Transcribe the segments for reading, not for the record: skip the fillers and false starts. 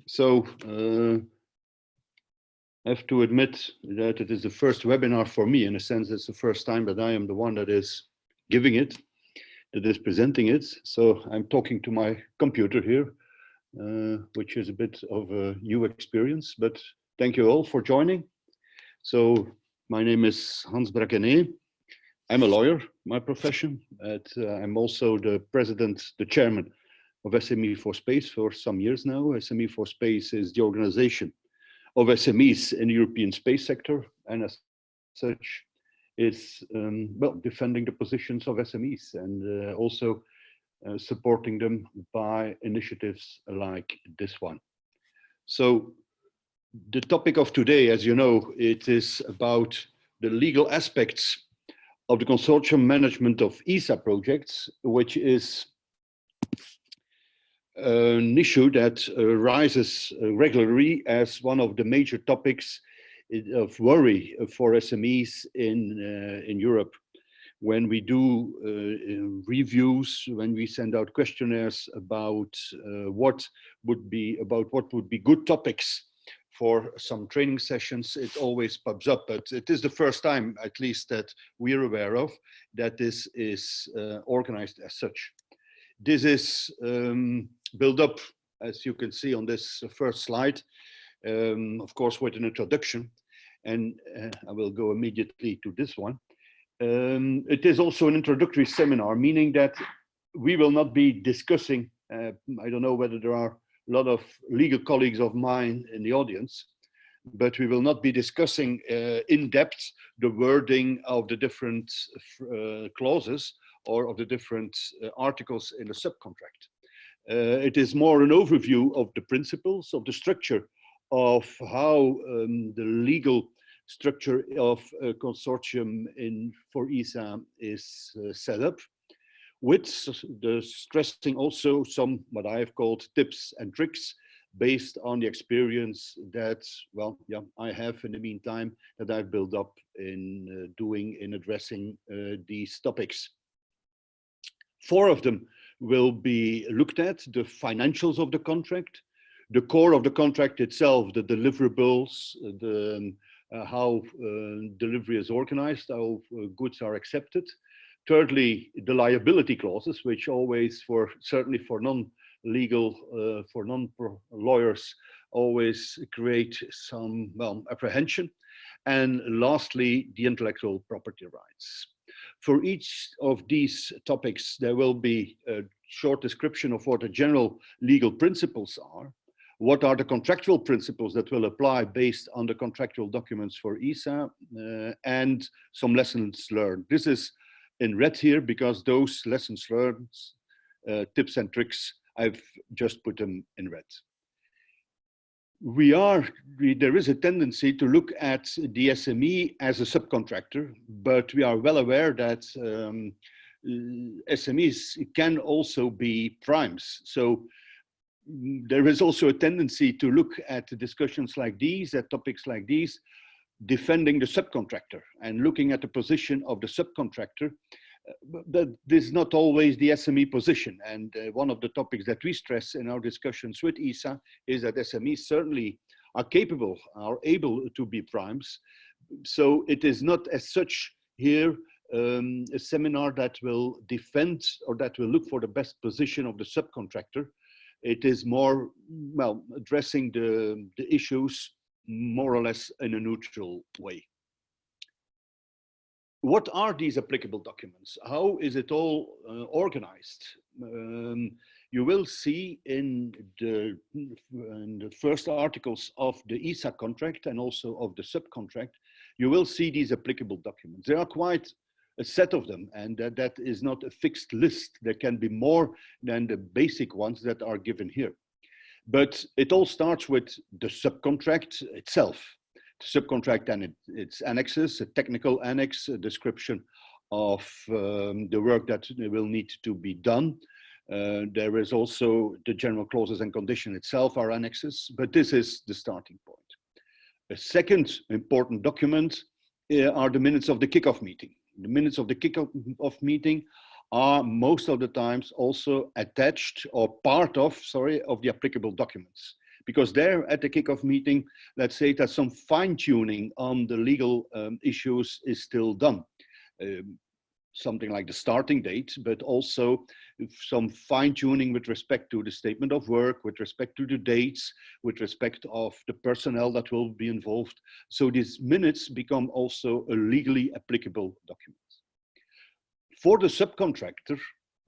I have to admit that it is the first webinar for me. In a sense, it's the first time that I am the one that is giving it, that is presenting it. So I'm talking to my computer here, which is a bit of a new experience, but thank you all for joining. So my name is Hans Bracquené. I'm a lawyer, my profession. I'm also the president, the chairman of SME4SPACE for some years now. SME4SPACE is the organization of SMEs in the European space sector, and as such is well, defending the positions of SMEs and also supporting them by initiatives like this one. So the topic of today, as you know, it is about the legal aspects of the consortium management of ESA projects, which is an issue that arises regularly as one of the major topics of worry for SMEs in Europe. When we do reviews, when we send out questionnaires about what would be good topics for some training sessions, it always pops up, but it is the first time, at least that we're aware of, that this is organized as such. This is built up, as you can see on this first slide, of course, with an introduction, and I will go immediately to this one. It is also an introductory seminar, meaning that we will not be discussing, I don't know whether there are a lot of legal colleagues of mine in the audience, but we will not be discussing in depth the wording of the different clauses or of the different articles in the subcontract. It is more an overview of the principles, of the structure of how the legal structure of a consortium for ESA is set up, with the stressing also some what I have called tips and tricks based on the experience that, well, yeah, I have in the meantime that I've built up in addressing these topics. 4 of them will be looked at: the financials of the contract, the core of the contract itself, the deliverables, how delivery is organized, how goods are accepted. Thirdly, the liability clauses, which always, certainly for non-legal, for non-lawyers, always create some, well, apprehension. And lastly, the intellectual property rights. For each of these topics, there will be a short description of what the general legal principles are, what are the contractual principles that will apply based on the contractual documents for ESA, and some lessons learned. This is in red here because those lessons learned, tips and tricks, I've just put them in red. There is a tendency to look at the SME as a subcontractor, but we are well aware that SMEs can also be primes. So there is also a tendency to look at discussions like these, at topics like these, defending the subcontractor and looking at the position of the subcontractor. That is not always the SME position. And one of the topics that we stress in our discussions with ESA is that SMEs certainly are capable, are able to be primes. So it is not as such here a seminar that will defend or that will look for the best position of the subcontractor. It is more, well, addressing the issues more or less in a neutral way. What are these applicable documents? How is it all organized? You will see in the first articles of the ESA contract and also of the subcontract, you will see these applicable documents. There are quite a set of them, and that is not a fixed list. There can be more than the basic ones that are given here. But it all starts with the subcontract itself. The subcontract and its annexes, a technical annex, a description of the work that will need to be done. There is also the general clauses and condition itself are annexes, but this is the starting point. A second important document are the minutes of the kickoff meeting. The minutes of the kickoff meeting are most of the times also attached or part of, the applicable documents, Because there at the kickoff meeting, let's say that some fine tuning on the legal issues is still done. Something like the starting date, but also some fine tuning with respect to the statement of work, with respect to the dates, with respect of the personnel that will be involved. So these minutes become also a legally applicable document. For the subcontractor,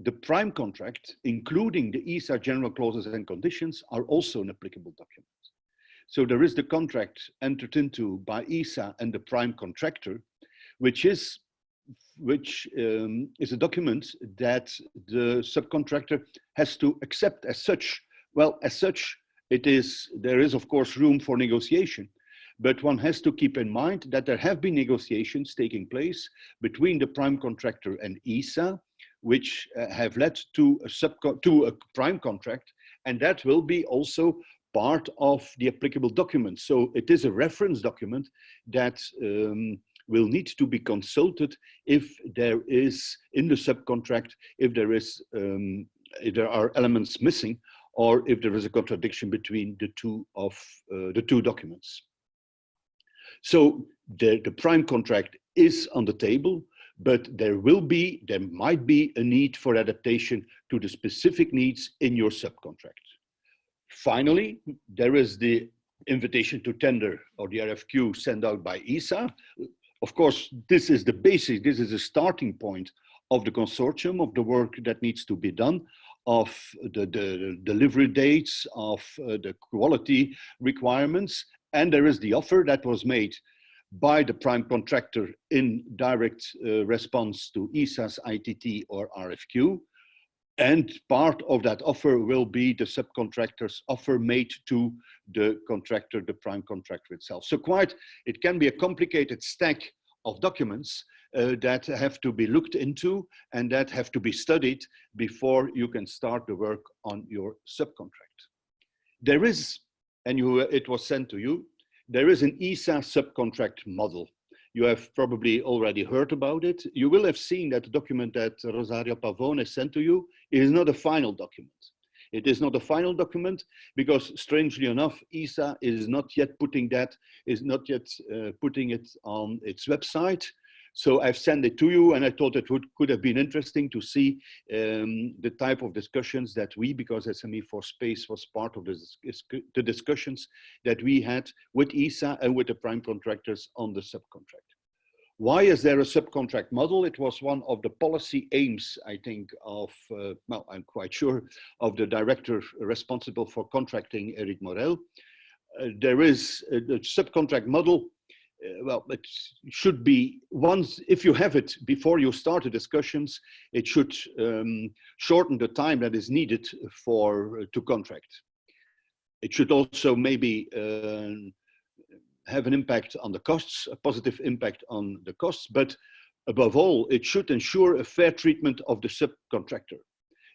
the prime contract, including the ESA general clauses and conditions, are also an applicable document. So there is the contract entered into by ESA and the prime contractor, which is a document that the subcontractor has to accept as such. Well, as such, there is of course room for negotiation, but one has to keep in mind that there have been negotiations taking place between the prime contractor and ESA, which have led to a prime contract, and that will be also part of the applicable document. So it is a reference document that will need to be consulted if there is in the subcontract, if there are elements missing, or if there is a contradiction between the two documents. So the prime contract is on the table, but there might be a need for adaptation to the specific needs in your subcontract. Finally, there is the invitation to tender, or the RFQ, sent out by ESA. Of course, this is the basic, this is the starting point of the consortium, of the work that needs to be done, of the delivery dates, of the quality requirements. And there is the offer that was made by the prime contractor in direct response to ESA's ITT or RFQ. And part of that offer will be the subcontractor's offer made to the contractor, the prime contractor itself. So it can be a complicated stack of documents that have to be looked into and that have to be studied before you can start the work on your subcontract. There is, and it was sent to you, there is an ESA subcontract model. You have probably already heard about it. You will have seen that the document that Rosario Pavone sent to you is not a final document. It is not a final document because, strangely enough, ESA is not yet putting it on its website. So I've sent it to you, and I thought it could have been interesting to see the type of discussions that we, because SME4SPACE was part of the discussions that we had with ESA and with the prime contractors on the subcontract. Why is there a subcontract model? It was one of the policy aims, I think, well, I'm quite sure, of the director responsible for contracting, Eric Morel. There is the subcontract model. Well, it should be, once, if you have it before you start the discussions, it should shorten the time that is needed to contract. It should also maybe have an impact on the costs, a positive impact on the costs, but above all, it should ensure a fair treatment of the subcontractor,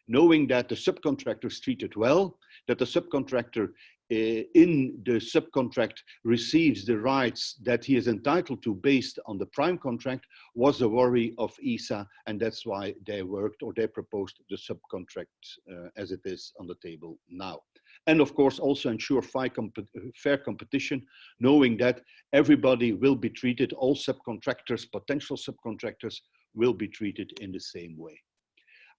knowing that the subcontractor is treated well, that the subcontractor in the subcontract receives the rights that he is entitled to based on the prime contract, was a worry of ESA, and that's why they worked, or they proposed, the subcontract as it is on the table now. And of course also ensure fair competition, knowing that everybody will be treated, all subcontractors, potential subcontractors, will be treated in the same way.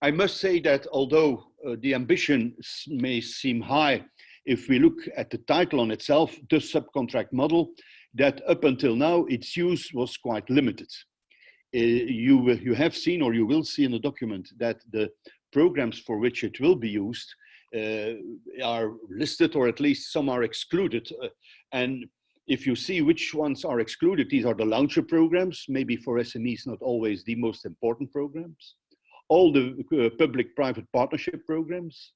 I must say that although the ambition may seem high, if we look at the title on itself, the subcontract model, that up until now its use was quite limited. You have seen, or you will see in the document, that the programs for which it will be used are listed, or at least some are excluded. And if you see which ones are excluded, these are the launcher programs, maybe for SMEs not always the most important programs, all the public-private partnership programs,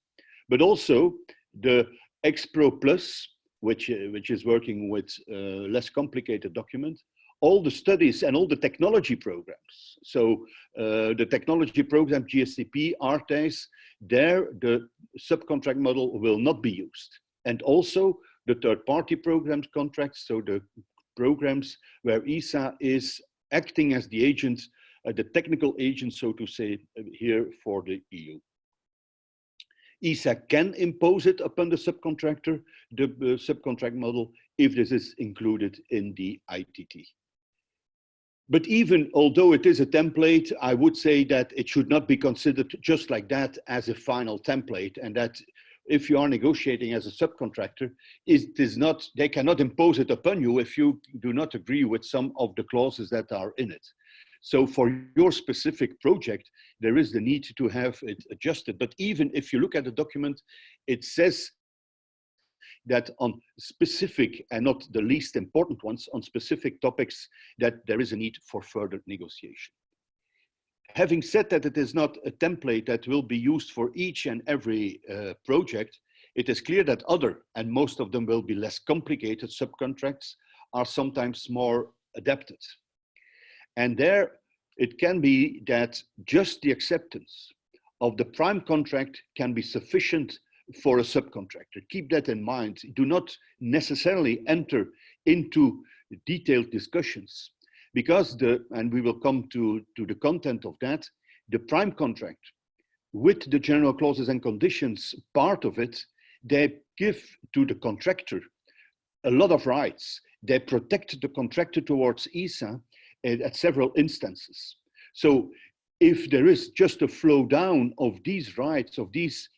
but also the XPro Plus, which is working with less complicated document, all the studies and all the technology programs. So the technology program, GSCP, ARTES, there the subcontract model will not be used. And also the third-party programs contracts, so the programs where ESA is acting as the agent, the technical agent, so to say, here for the EU. ESA can impose it upon the subcontractor, the subcontract model, if this is included in the ITT. But even although it is a template, I would say that it should not be considered just like that as a final template, and that if you are negotiating as a subcontractor, they cannot impose it upon you if you do not agree with some of the clauses that are in it. So for your specific project, there is the need to have it adjusted. But even if you look at the document, it says that on specific, and not the least important ones, on specific topics, that there is a need for further negotiation. Having said that it is not a template that will be used for each and every project, it is clear that other, and most of them will be less complicated, subcontracts are sometimes more adapted. And there it can be that just the acceptance of the prime contract can be sufficient for a subcontractor. Keep that in mind. Do not necessarily enter into detailed discussions, because and we will come to the content of that, the prime contract with the general clauses and conditions part of it, they give to the contractor a lot of rights. They protect the contractor towards ESA at several instances. So if there is just a flow down of these rights, of these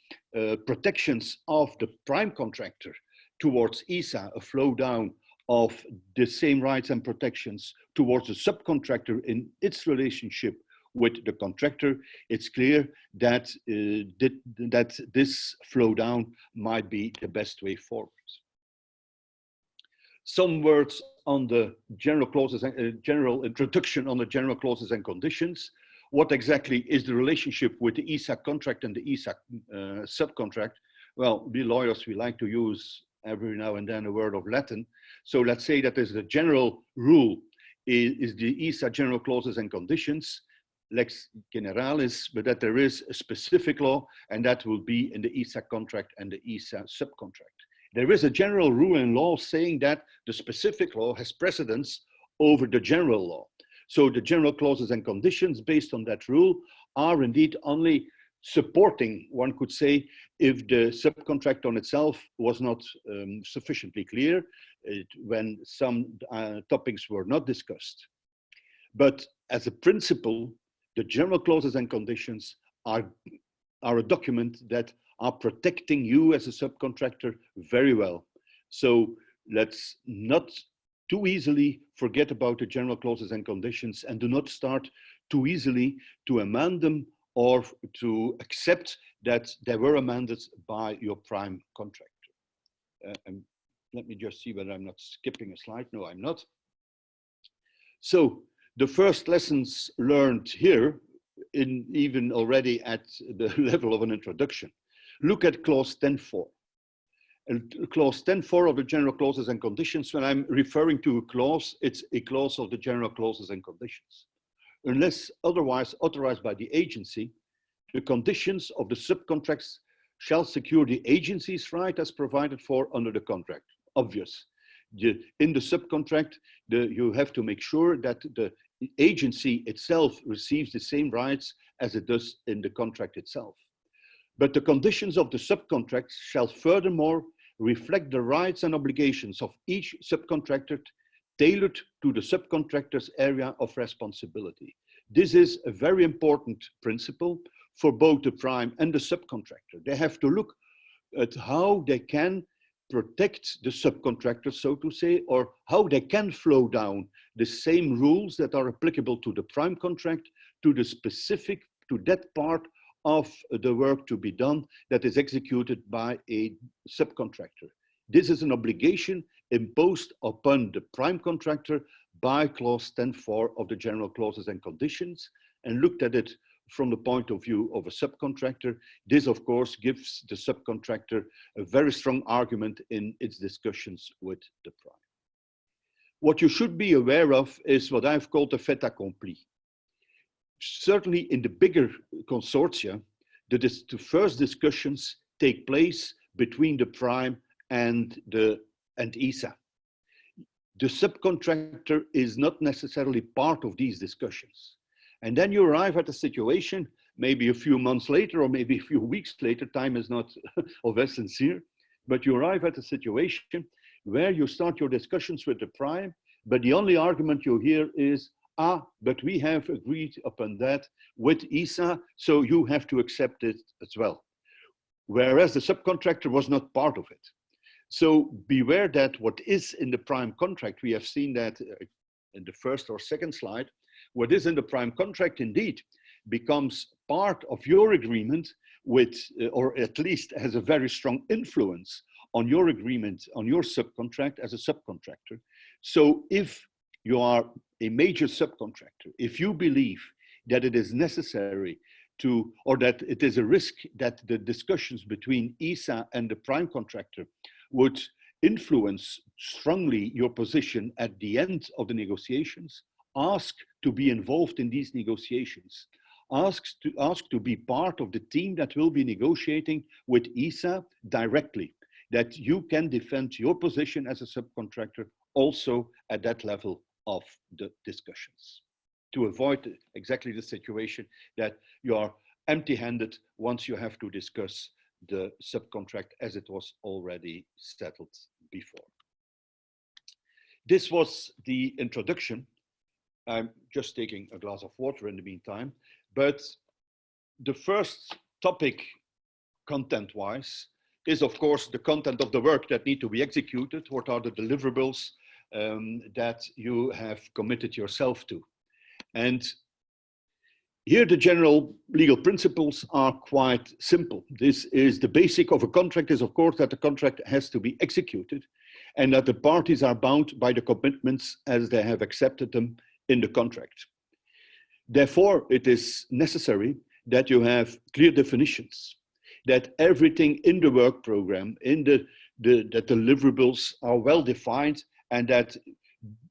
protections of the prime contractor towards ESA, a flow down of the same rights and protections towards the subcontractor in its relationship with the contractor, it's clear that, that this flow down might be the best way forward. Some words on the general clauses, general introduction on the general clauses and conditions. What exactly is the relationship with the ESA contract and the ESA subcontract? Well, we lawyers, we like to use every now and then a word of Latin. So let's say that there's the general rule is the ESA general clauses and conditions, lex generalis, but that there is a specific law, and that will be in the ESA contract and the ESA subcontract. There is a general rule in law saying that the specific law has precedence over the general law. So the general clauses and conditions based on that rule are indeed only supporting, one could say, if the subcontract on itself was not sufficiently clear, when some topics were not discussed. But as a principle, the general clauses and conditions are a document that are protecting you as a subcontractor very well. So let's not too easily forget about the general clauses and conditions, and do not start too easily to amend them or to accept that they were amended by your prime contractor. And let me just see whether I'm not skipping a slide. No, I'm not. So the first lessons learned here, even already at the level of an introduction. Look at clause 10.4. And clause 10.4 of the general clauses and conditions, when I'm referring to a clause, it's a clause of the general clauses and conditions. Unless otherwise authorized by the agency, the conditions of the subcontracts shall secure the agency's right as provided for under the contract. Obvious. In the subcontract, you have to make sure that the agency itself receives the same rights as it does in the contract itself. But the conditions of the subcontract shall furthermore reflect the rights and obligations of each subcontractor tailored to the subcontractor's area of responsibility. This is a very important principle for both the prime and the subcontractor. They have to look at how they can protect the subcontractor, so to say, or how they can flow down the same rules that are applicable to the prime contract to the specific, to that part of the work to be done that is executed by a subcontractor. This is an obligation imposed upon the prime contractor by clause 10.4 of the general clauses and conditions, and looked at it from the point of view of a subcontractor. This, of course, gives the subcontractor a very strong argument in its discussions with the prime. What you should be aware of is what I've called the fait accompli. Certainly in the bigger consortia, the first discussions take place between the prime and ESA. The subcontractor is not necessarily part of these discussions. And then you arrive at a situation maybe a few months later, or maybe a few weeks later, time is not of essence here, but you arrive at a situation where you start your discussions with the prime, but the only argument you hear is, but we have agreed upon that with ESA, so you have to accept it as well. Whereas the subcontractor was not part of it. So beware that what is in the prime contract, we have seen that in the first or second slide, what is in the prime contract indeed becomes part of your agreement with, or at least has a very strong influence on your agreement, on your subcontract as a subcontractor. So if you are a major subcontractor, if you believe that it is necessary to, or that it is a risk that the discussions between ESA and the prime contractor would influence strongly your position at the end of the negotiations, ask to be involved in these negotiations. Ask to be part of the team that will be negotiating with ESA directly, that you can defend your position as a subcontractor also at that level of the discussions, to avoid exactly the situation that you are empty-handed once you have to discuss the subcontract as it was already settled before. This was the introduction. I'm just taking a glass of water in the meantime, but the first topic content-wise is of course the content of the work that need to be executed. What are the deliverables that you have committed yourself to? And here the general legal principles are quite simple. This is the basic of a contract is of course that the contract has to be executed and that the parties are bound by the commitments as they have accepted them in the contract. Therefore, it is necessary that you have clear definitions, that everything in the work program, in the deliverables are well defined, and that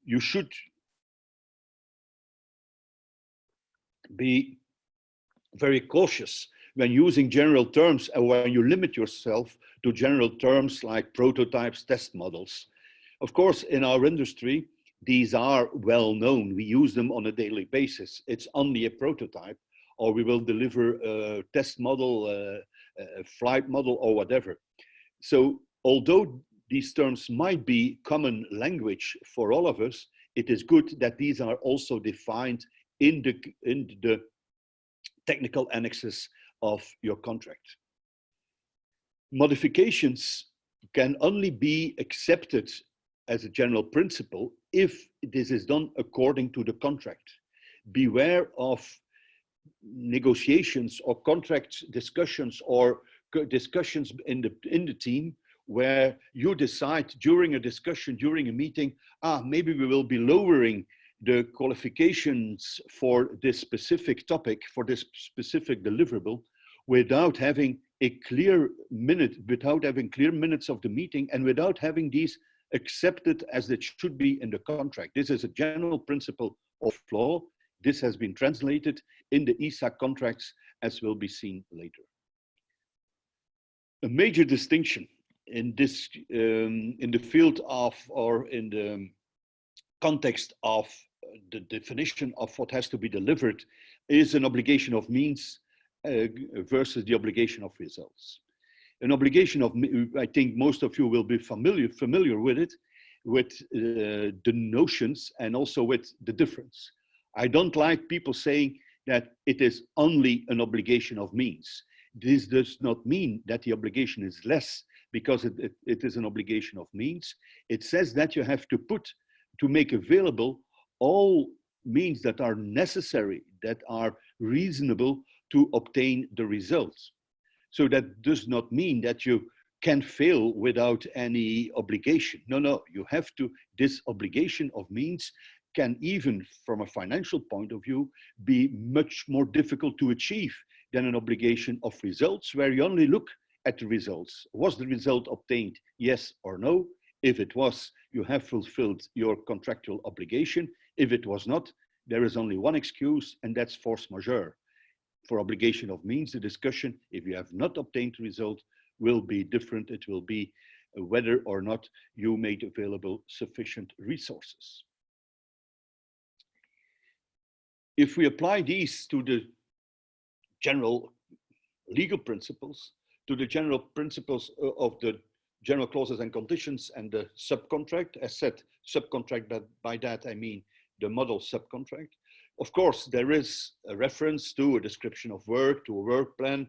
you should be very cautious when using general terms and when you limit yourself to general terms like prototypes, test models. Of course, in our industry, these are well known. We use them on a daily basis. It's only a prototype, or we will deliver a test model, a flight model, or whatever. So although these terms might be common language for all of us, it is good that these are also defined in the technical annexes of your contract. Modifications can only be accepted as a general principle if this is done according to the contract. Beware of negotiations or contract discussions or discussions in the team where you decide during a discussion, during a meeting, maybe we will be lowering the qualifications for this specific topic, for this specific deliverable, without having a clear minute, without having clear minutes of the meeting, and without having these accepted as it should be in the contract. This is a general principle of law. This has been translated in the ESA contracts, as will be seen later. A major distinction in this, in the field of, or in the context of the definition of what has to be delivered, is an obligation of means versus the obligation of results. An obligation of, I think most of you will be familiar with it, with the notions and also with the difference. I don't like people saying that it is only an obligation of means. This does not mean that the obligation is less because it is an obligation of means. It says that you have to make available all means that are necessary, that are reasonable to obtain the results. So that does not mean that you can fail without any obligation. No, you have to, this obligation of means can even from a financial point of view be much more difficult to achieve than an obligation of results where you only look at the results. Was the result obtained, yes or no? If it was, you have fulfilled your contractual obligation. If it was not, there is only one excuse, and that's force majeure. For obligation of means, the discussion, if you have not obtained the result, will be different. It will be whether or not you made available sufficient resources. If we apply these to the general legal principles, to the general principles of the general clauses and conditions and the subcontract. As said, subcontract, but by that I mean the model subcontract. Of course, there is a reference to a description of work, to a work plan,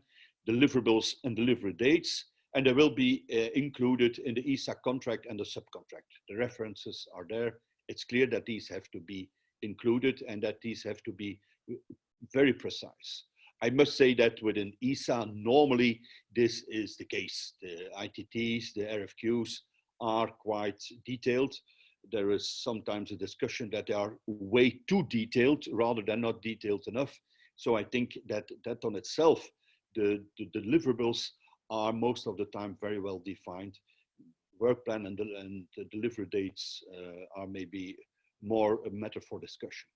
deliverables and delivery dates, and they will be included in the ESA contract and the subcontract. The references are there. It's clear that these have to be included and that these have to be very precise. I must say that within ESA, normally this is the case. The ITTs, the RFQs are quite detailed. There is sometimes a discussion that they are way too detailed rather than not detailed enough. So I think that on itself, the deliverables are most of the time very well defined. Work plan and the delivery dates are maybe more a matter for discussion.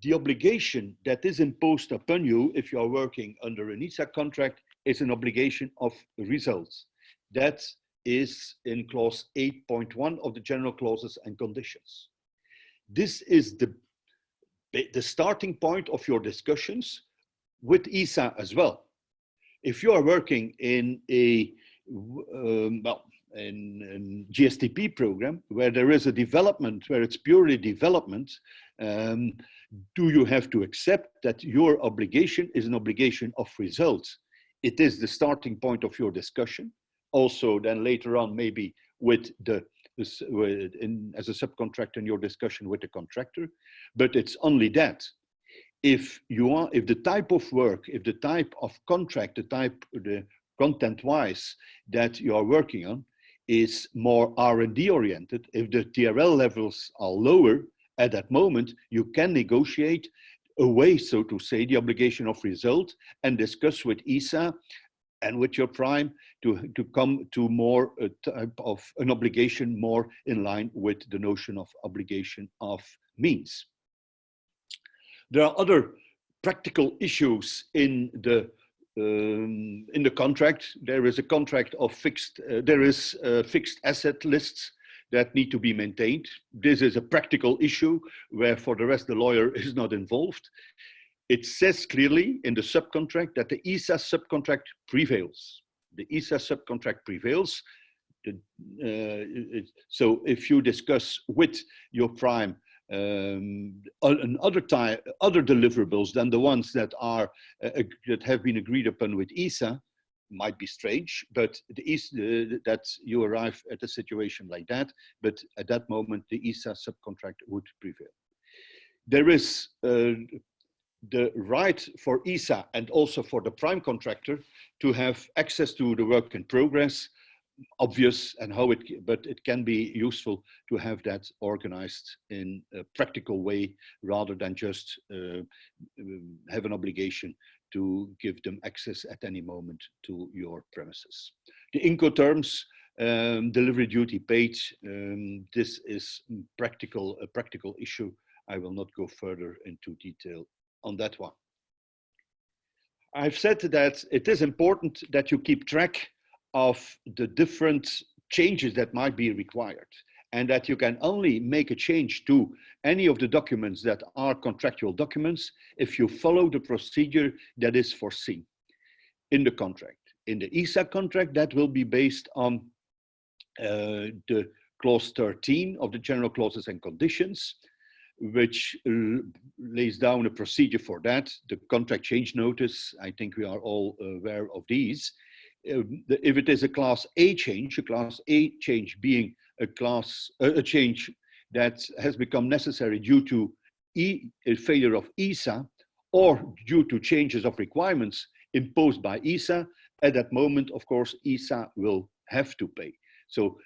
The obligation that is imposed upon you if you are working under an ESA contract is an obligation of results. That is in clause 8.1 of the general clauses and conditions. This is the starting point of your discussions with ESA as well. If you are working in a in GSTP program where there is a development, where it's purely development, do you have to accept that your obligation is an obligation of results? It is the starting point of your discussion. Also, then later on, maybe with as a subcontractor in your discussion with the contractor, but it's only that. If the type of work, if the type of contract, the content-wise that you are working on is more R&D oriented, if the TRL levels are lower, at that moment, you can negotiate away, so to say, the obligation of result and discuss with ESA and with your prime to come to more a type of an obligation more in line with the notion of obligation of means. There are other practical issues in the contract. There is a contract of fixed asset lists that need to be maintained. This is a practical issue where for the rest the lawyer is not involved. It says clearly in the subcontract that the ESA subcontract prevails. The ESA subcontract prevails. So if you discuss with your prime other deliverables than the ones that are that have been agreed upon with ESA, might be strange, but that you arrive at a situation like that, but at that moment the ESA subcontract would prevail. There is the right for ESA and also for the prime contractor to have access to the work in progress, obvious, and but it can be useful to have that organized in a practical way rather than just have an obligation to give them access at any moment to your premises. The Incoterms, delivery duty paid, this is a practical issue. I will not go further into detail on that one. I've said that it is important that you keep track of the different changes that might be required, and that you can only make a change to any of the documents that are contractual documents if you follow the procedure that is foreseen in the contract. In the ESA contract, that will be based on the clause 13 of the general clauses and conditions, which lays down a procedure for that. The contract change notice, I think we are all aware of these. If it is a class A change being a change that has become necessary due to a failure of ESA or due to changes of requirements imposed by ESA, at that moment, of course, ESA will have to pay. So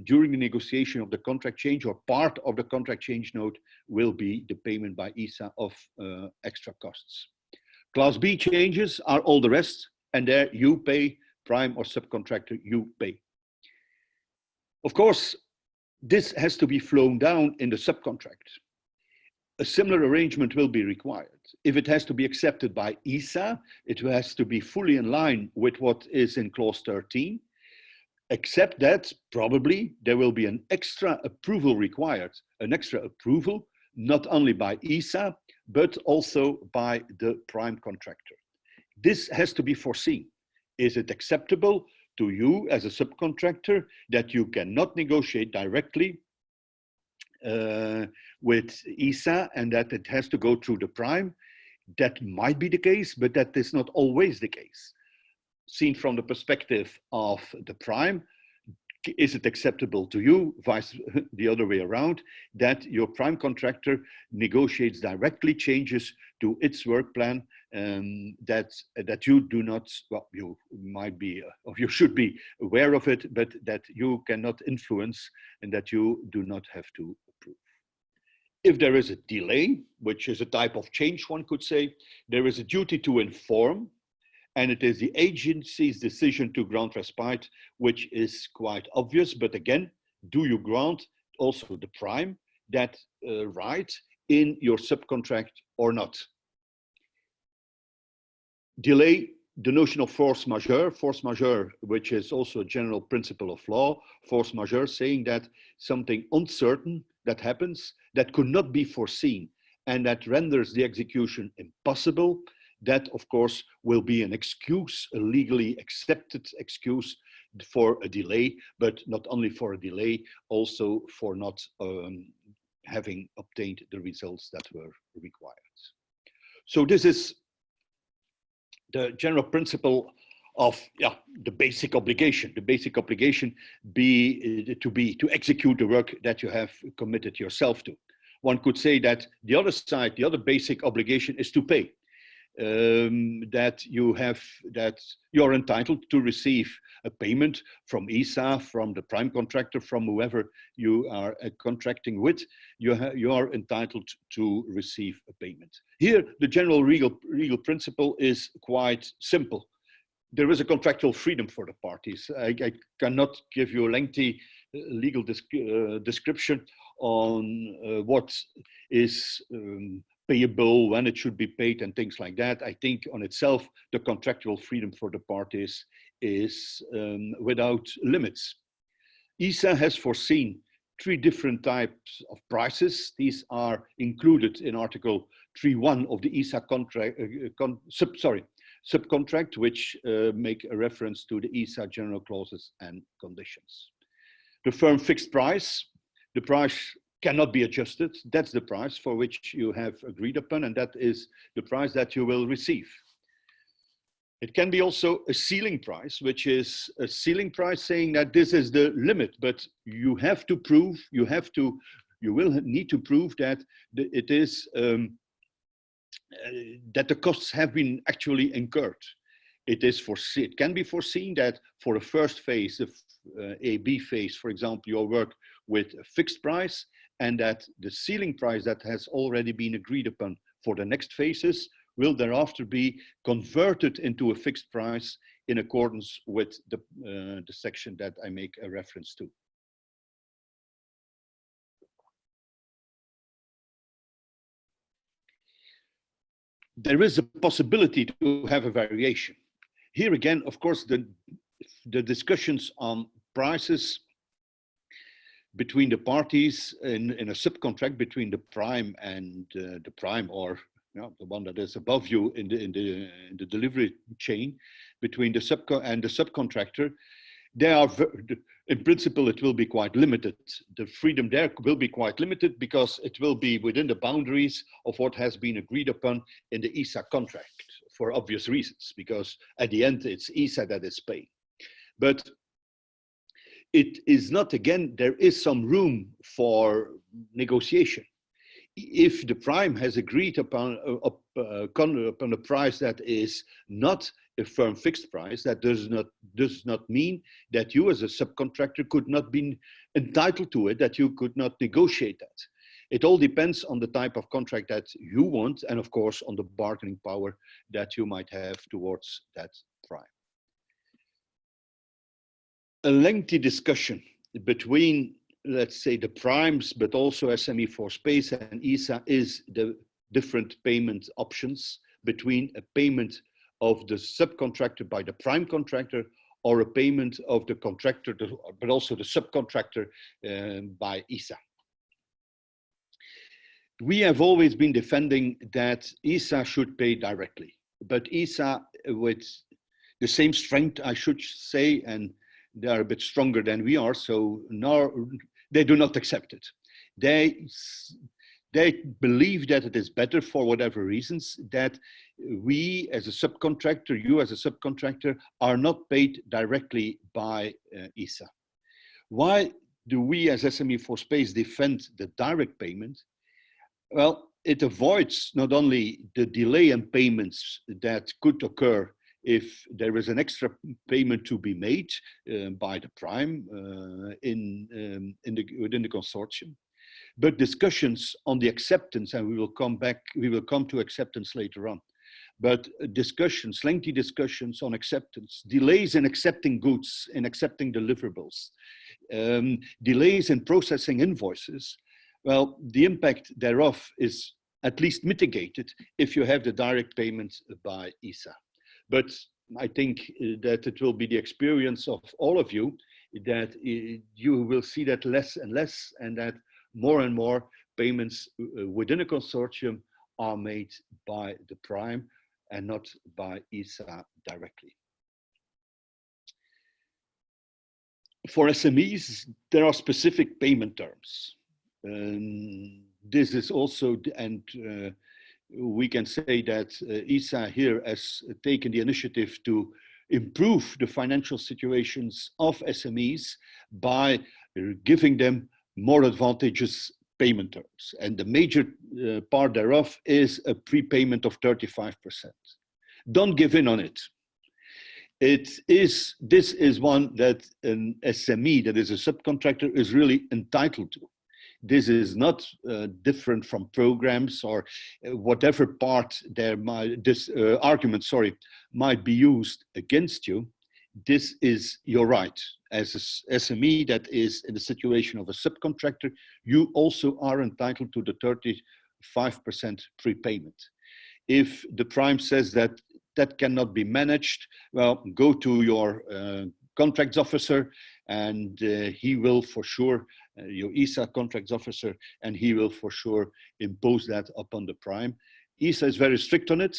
during the negotiation of the contract change or part of the contract change note will be the payment by ESA of extra costs. Class B changes are all the rest, and there you pay, prime or subcontractor, you pay. Of course, this has to be flown down in the subcontract. A similar arrangement will be required. If it has to be accepted by ESA, it has to be fully in line with what is in clause 13, except that probably there will be an extra approval required, an extra approval, not only by ESA, but also by the prime contractor. this has to be foreseen. Is it acceptable to you as a subcontractor that you cannot negotiate directly with ESA and that it has to go through the prime? That might be the case, but that is not always the case. Seen from the perspective of the prime, is it acceptable to you, vice the other way around, that your prime contractor negotiates directly changes to its work plan that you do not, well, you might be, or you should be aware of it, but that you cannot influence and that you do not have to approve. If there is a delay, which is a type of change, one could say, there is a duty to inform, and it is the agency's decision to grant respite, which is quite obvious. But again, do you grant also the prime that right in your subcontract or not? Delay, the notion of force majeure, which is also a general principle of law, force majeure saying that something uncertain that happens that could not be foreseen and that renders the execution impossible, that of course will be an excuse, a legally accepted excuse for a delay, but not only for a delay, also for not having obtained the results that were required. So this is the general principle of the basic obligation. The basic obligation to execute the work that you have committed yourself to. One could say that the other side, the other basic obligation is to pay. That you're entitled to receive a payment from ESA, from the prime contractor, from whoever you are contracting with. You are entitled to receive a payment. Here, the general legal principle is quite simple. There is a contractual freedom for the parties. I cannot give you a lengthy legal description on what is payable, when it should be paid, and things like that. I think on itself, the contractual freedom for the parties is without limits. ESA has foreseen 3 different types of prices. These are included in Article 3.1 of the ESA subcontract, which make a reference to the ESA general clauses and conditions. The firm fixed price, the price cannot be adjusted. That's the price for which you have agreed upon, and that is the price that you will receive. It can be also a ceiling price, which is a ceiling price saying that this is the limit, but you have to prove, you will need to prove that it is that the costs have been actually incurred. It can be foreseen that for a first phase, a B phase, for example, your work with a fixed price, and that the ceiling price that has already been agreed upon for the next phases will thereafter be converted into a fixed price in accordance with the section that I make a reference to. There is a possibility to have a variation. Here again, of course, the discussions on prices between the parties in a subcontract between the prime and the prime, or the one that is above you in the delivery chain, between the subcontractor, they are, in principle, it will be quite limited. The freedom there will be quite limited because it will be within the boundaries of what has been agreed upon in the ESA contract, for obvious reasons, because at the end it's ESA that is paying. But it is not, again, there is some room for negotiation. If the prime has agreed upon a price that is not a firm fixed price, that does not mean that you as a subcontractor could not be entitled to it, that you could not negotiate that. It all depends on the type of contract that you want, and of course on the bargaining power that you might have towards that prime. A lengthy discussion between, let's say, the primes, but also SME4SPACE and ESA is the different payment options between a payment of the subcontractor by the prime contractor or a payment of the contractor, but also the subcontractor by ESA. We have always been defending that ESA should pay directly, but ESA with the same strength, I should say, and they are a bit stronger than we are, so now they do not accept it. They believe that it is better, for whatever reasons, that we as a subcontractor, you as a subcontractor, are not paid directly by ESA. Why do we as SME4SPACE defend the direct payment? Well, it avoids not only the delay in payments that could occur if there is an extra payment to be made by the prime within the consortium, but discussions on the acceptance, and we will come to acceptance later on, but discussions, lengthy discussions on acceptance, delays in accepting goods, in accepting deliverables, delays in processing invoices, well, the impact thereof is at least mitigated if you have the direct payment by ESA. But I think that it will be the experience of all of you that you will see that less and less, and that more and more payments within a consortium are made by the prime and not by ESA directly. For SMEs, there are specific payment terms. This is also, and we can say that ESA here has taken the initiative to improve the financial situations of SMEs by giving them more advantageous payment terms. And the major part thereof is a prepayment of 35%. Don't give in on it. This is one that an SME, that is a subcontractor, is really entitled to. This is not different from programs or whatever part there might, this argument, sorry, might be used against you. This is your right. As an SME that is in the situation of a subcontractor, you also are entitled to the 35% prepayment. If the prime says that that cannot be managed, well, go to your contracts officer, and he will for sure, your ESA contracts officer, and he will for sure impose that upon the prime. ESA is very strict on it,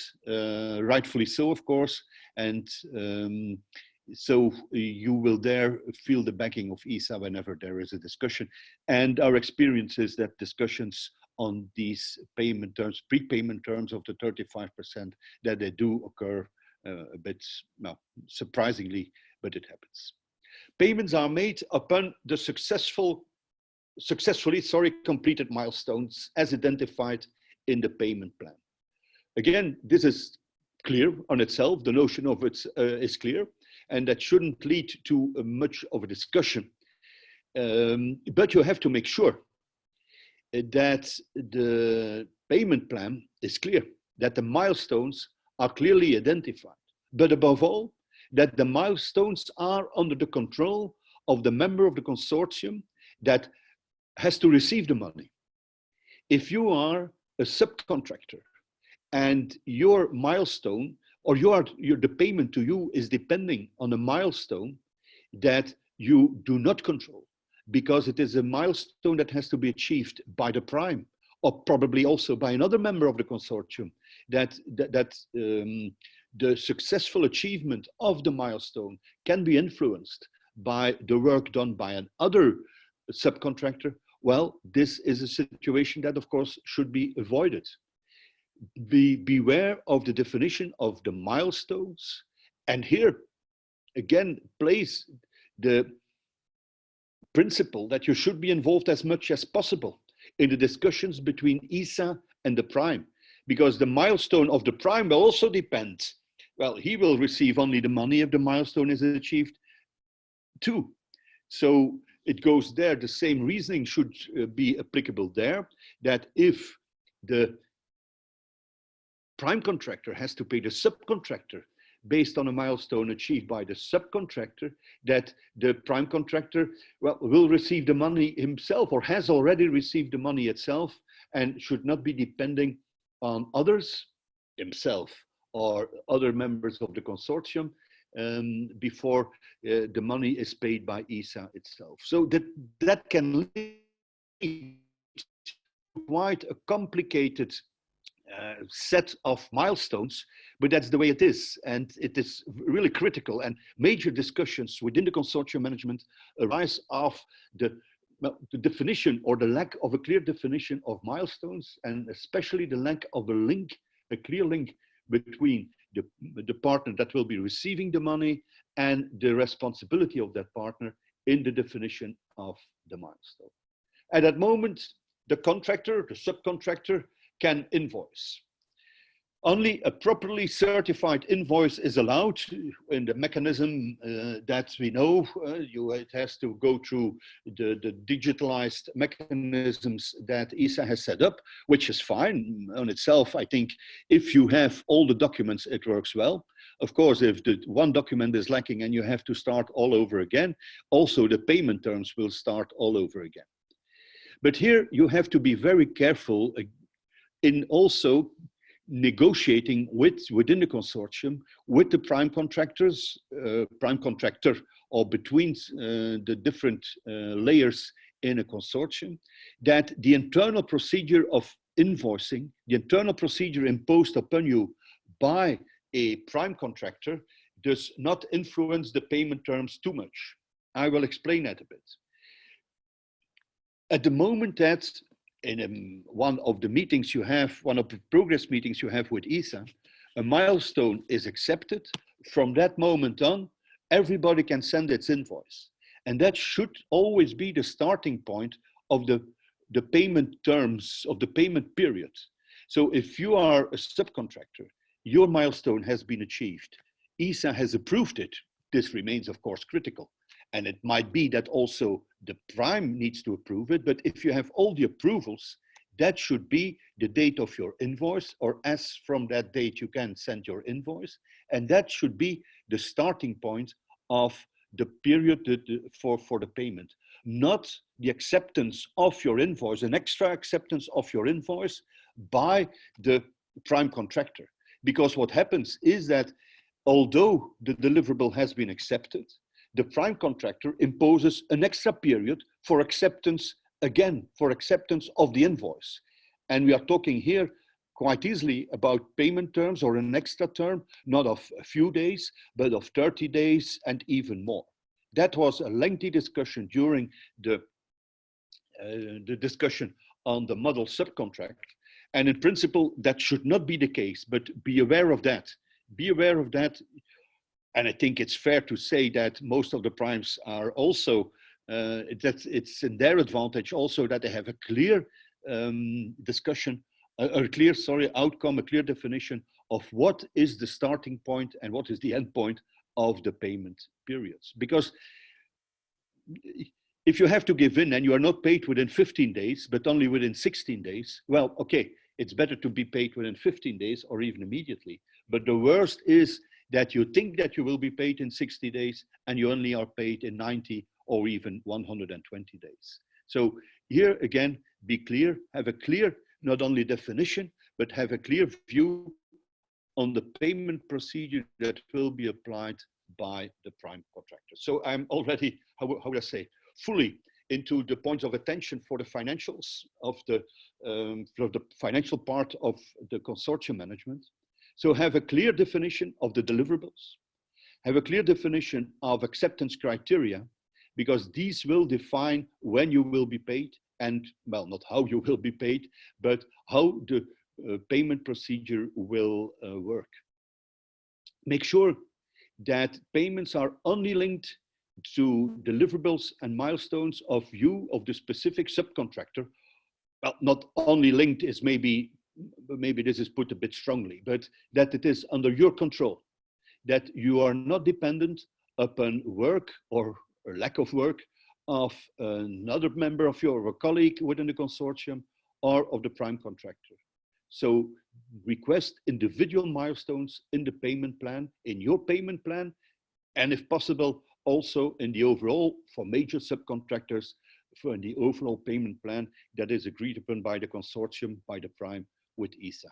rightfully so, of course, and so you will there feel the backing of ESA whenever there is a discussion. And our experience is that discussions on these payment terms, prepayment terms of the 35%, that they do occur a bit, well, surprisingly, but it happens. Payments are made upon the successfully completed milestones as identified in the payment plan. Again, this is clear on itself. The notion of it is clear, and that shouldn't lead to much of a discussion. But you have to make sure that the payment plan is clear, that the milestones are clearly identified, but above all, that the milestones are under the control of the member of the consortium that has to receive the money. If you are a subcontractor and your milestone or the payment to you is depending on a milestone that you do not control, because it is a milestone that has to be achieved by the prime, or probably also by another member of the consortium, that the successful achievement of the milestone can be influenced by the work done by another subcontractor, well, this is a situation that, of course, should be avoided. Beware of the definition of the milestones, and here, again, plays the principle that you should be involved as much as possible in the discussions between ESA and the prime, because the milestone of the prime will also depend. Well, he will receive only the money if the milestone is achieved too. So it goes there, the same reasoning should be applicable there, that if the prime contractor has to pay the subcontractor based on a milestone achieved by the subcontractor, that the prime contractor, well, will receive the money himself or has already received the money itself and should not be depending on others, himself or other members of the consortium, before the money is paid by ESA itself. So that can lead to quite a complicated set of milestones, but that's the way it is. And it is really critical, and major discussions within the consortium management arise of the definition or the lack of a clear definition of milestones, and especially the lack of a clear link between the partner that will be receiving the money and the responsibility of that partner in the definition of the milestone. At that moment, the contractor, the subcontractor, can invoice. Only a properly certified invoice is allowed in the mechanism that we know. It has to go through the digitalized mechanisms that ESA has set up, which is fine on itself. I think if you have all the documents, it works well. Of course, if the one document is lacking and you have to start all over again, also the payment terms will start all over again. But here you have to be very careful in also negotiating within the consortium with the prime contractors, prime contractor, or between the different layers in a consortium, that the internal procedure of invoicing, the internal procedure imposed upon you by a prime contractor, does not influence the payment terms too much. I will explain that a bit. At the moment that in one of the meetings you have, one of the progress meetings you have with ESA, a milestone is accepted. From that moment on, everybody can send its invoice. And that should always be the starting point of the payment terms, of the payment period. So if you are a subcontractor, your milestone has been achieved. ESA has approved it. This remains, of course, critical. And it might be that also the prime needs to approve it, but if you have all the approvals, that should be the date of your invoice, or as from that date you can send your invoice, and that should be the starting point of the period for the payment, not the acceptance of your invoice, an extra acceptance of your invoice by the prime contractor. Because what happens is that although the deliverable has been accepted, the prime contractor imposes an extra period for acceptance, again, for acceptance of the invoice. And we are talking here quite easily about payment terms or an extra term, not of a few days, but of 30 days and even more. That was a lengthy discussion during the discussion on the model subcontract. And in principle, that should not be the case, but be aware of that. Be aware of that. And I think it's fair to say that most of the primes are also, that it's in their advantage also that they have a clear discussion, a clear outcome, a clear definition of what is the starting point and what is the end point of the payment periods. Because if you have to give in and you are not paid within 15 days, but only within 16 days, well, okay, it's better to be paid within 15 days or even immediately. But the worst is that you think that you will be paid in 60 days and you only are paid in 90 or even 120 days. So here again, be clear, have a clear, not only definition, but have a clear view on the payment procedure that will be applied by the prime contractor. So I'm already, how would I say, fully into the points of attention for the financials of the financial part of the consortium management. So have a clear definition of the deliverables, have a clear definition of acceptance criteria, because these will define when you will be paid and, well, not how you will be paid, but how the payment procedure will work. Make sure that payments are only linked to deliverables and milestones of the specific subcontractor. Well, not only linked is maybe this is put a bit strongly, but that it is under your control, that you are not dependent upon work or lack of work of another member of your colleague within the consortium or of the prime contractor. So request individual milestones in the payment plan, in your payment plan, and if possible, also in the overall, for major subcontractors, for the overall payment plan that is agreed upon by the consortium, by the prime, with ESA.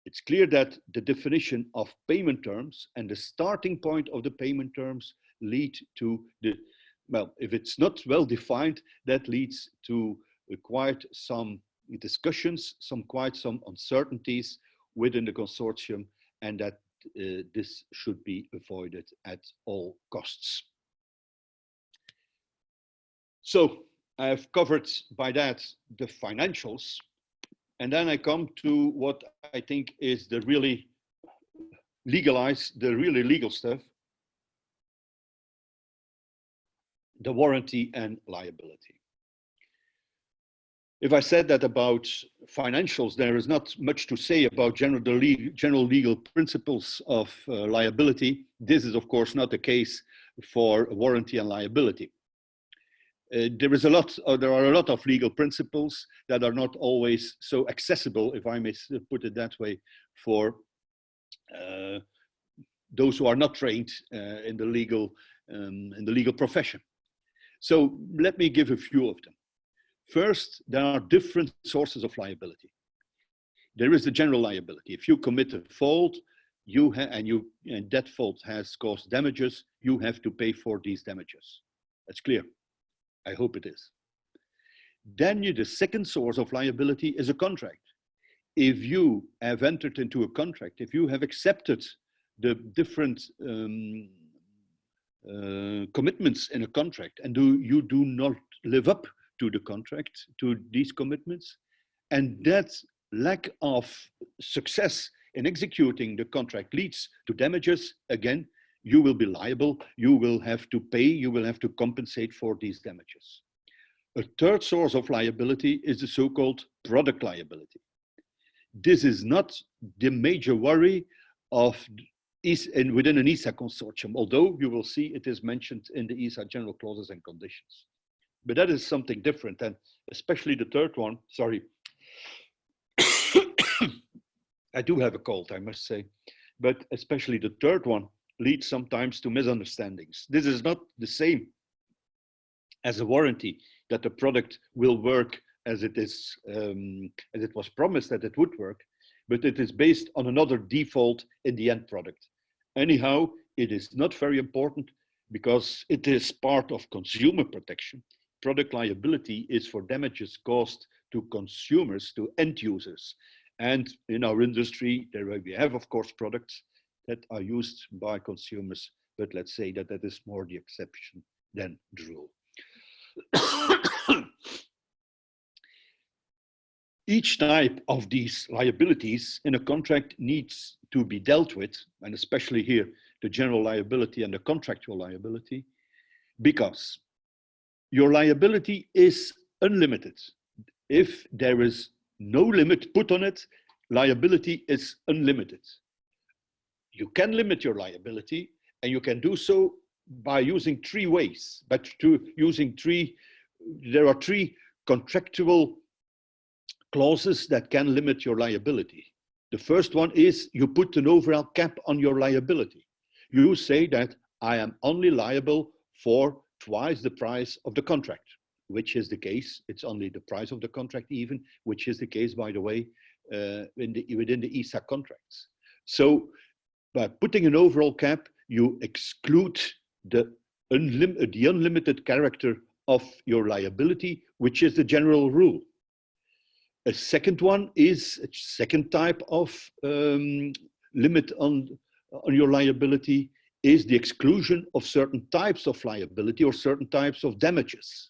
It's clear that the definition of payment terms and the starting point of the payment terms lead to the, well, if it's not well defined, that leads to quite some discussions, quite some uncertainties within the consortium, and that this should be avoided at all costs. So I've covered by that the financials, and then I come to what I think is the really legal stuff, the warranty and liability. If I said that about financials, there is not much to say about general legal principles of liability. This is, of course, not the case for warranty and liability. There are a lot of legal principles that are not always so accessible, if I may put it that way, for those who are not trained in the legal profession. So let me give a few of them. First, there are different sources of liability. There is the general liability. If you commit a fault, and that fault has caused damages, you have to pay for these damages. That's clear. I hope it is. Then the second source of liability is a contract. If you have entered into a contract, if you have accepted the different commitments in a contract, and you do not live up to the contract, to these commitments, and that lack of success in executing the contract leads to damages, again, you will be liable, you will have to pay, you will have to compensate for these damages. A third source of liability is the so-called product liability. This is not the major worry within an ESA consortium, although you will see it is mentioned in the ESA general clauses and conditions. But that is something different, and especially the third one, sorry. I do have a cold, I must say, but especially the third one leads sometimes to misunderstandings. This is not the same as a warranty that the product will work as it was promised that it would work, but it is based on another default in the end product. Anyhow, it is not very important because it is part of consumer protection. Product liability is for damages caused to consumers, to end users. And in our industry, we have, of course, products that are used by consumers, but let's say that that is more the exception than the rule. Each type of these liabilities in a contract needs to be dealt with, and especially here, the general liability and the contractual liability, because your liability is unlimited. If there is no limit put on it, liability is unlimited. You can limit your liability, and you can do so by using three ways. There are three contractual clauses that can limit your liability. The first one is you put an overall cap on your liability. You say that I am only liable for twice the price of the contract, which is the case. It's only the price of the contract even, which is the case, by the way, within the ESA contracts. So by putting an overall cap, you exclude the unlimited character of your liability, which is the general rule. A second one is a second type of limit on your liability is the exclusion of certain types of liability or certain types of damages.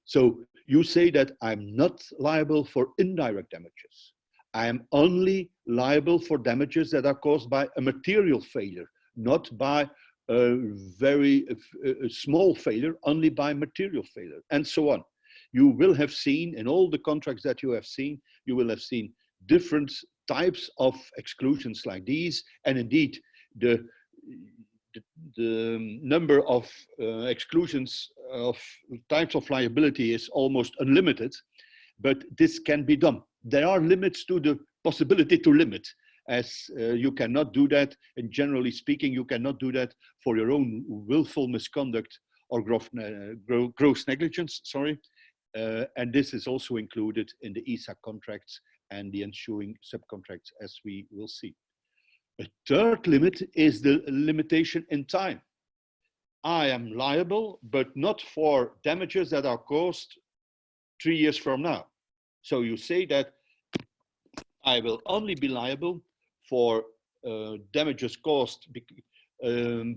So you say that I'm not liable for indirect damages. I am only liable for damages that are caused by a material failure, not by a very small failure, only by material failure, and so on. You will have seen in all the contracts that you have seen, you will have seen different types of exclusions like these, and indeed the number of exclusions of types of liability is almost unlimited, but this can be done. There are limits to the possibility to limit, as you cannot do that, and generally speaking, you cannot do that for your own willful misconduct or gross negligence, sorry. And this is also included in the ESA contracts and the ensuing subcontracts, as we will see. A third limit is the limitation in time. I am liable, but not for damages that are caused 3 years from now. So you say that I will only be liable for damages caused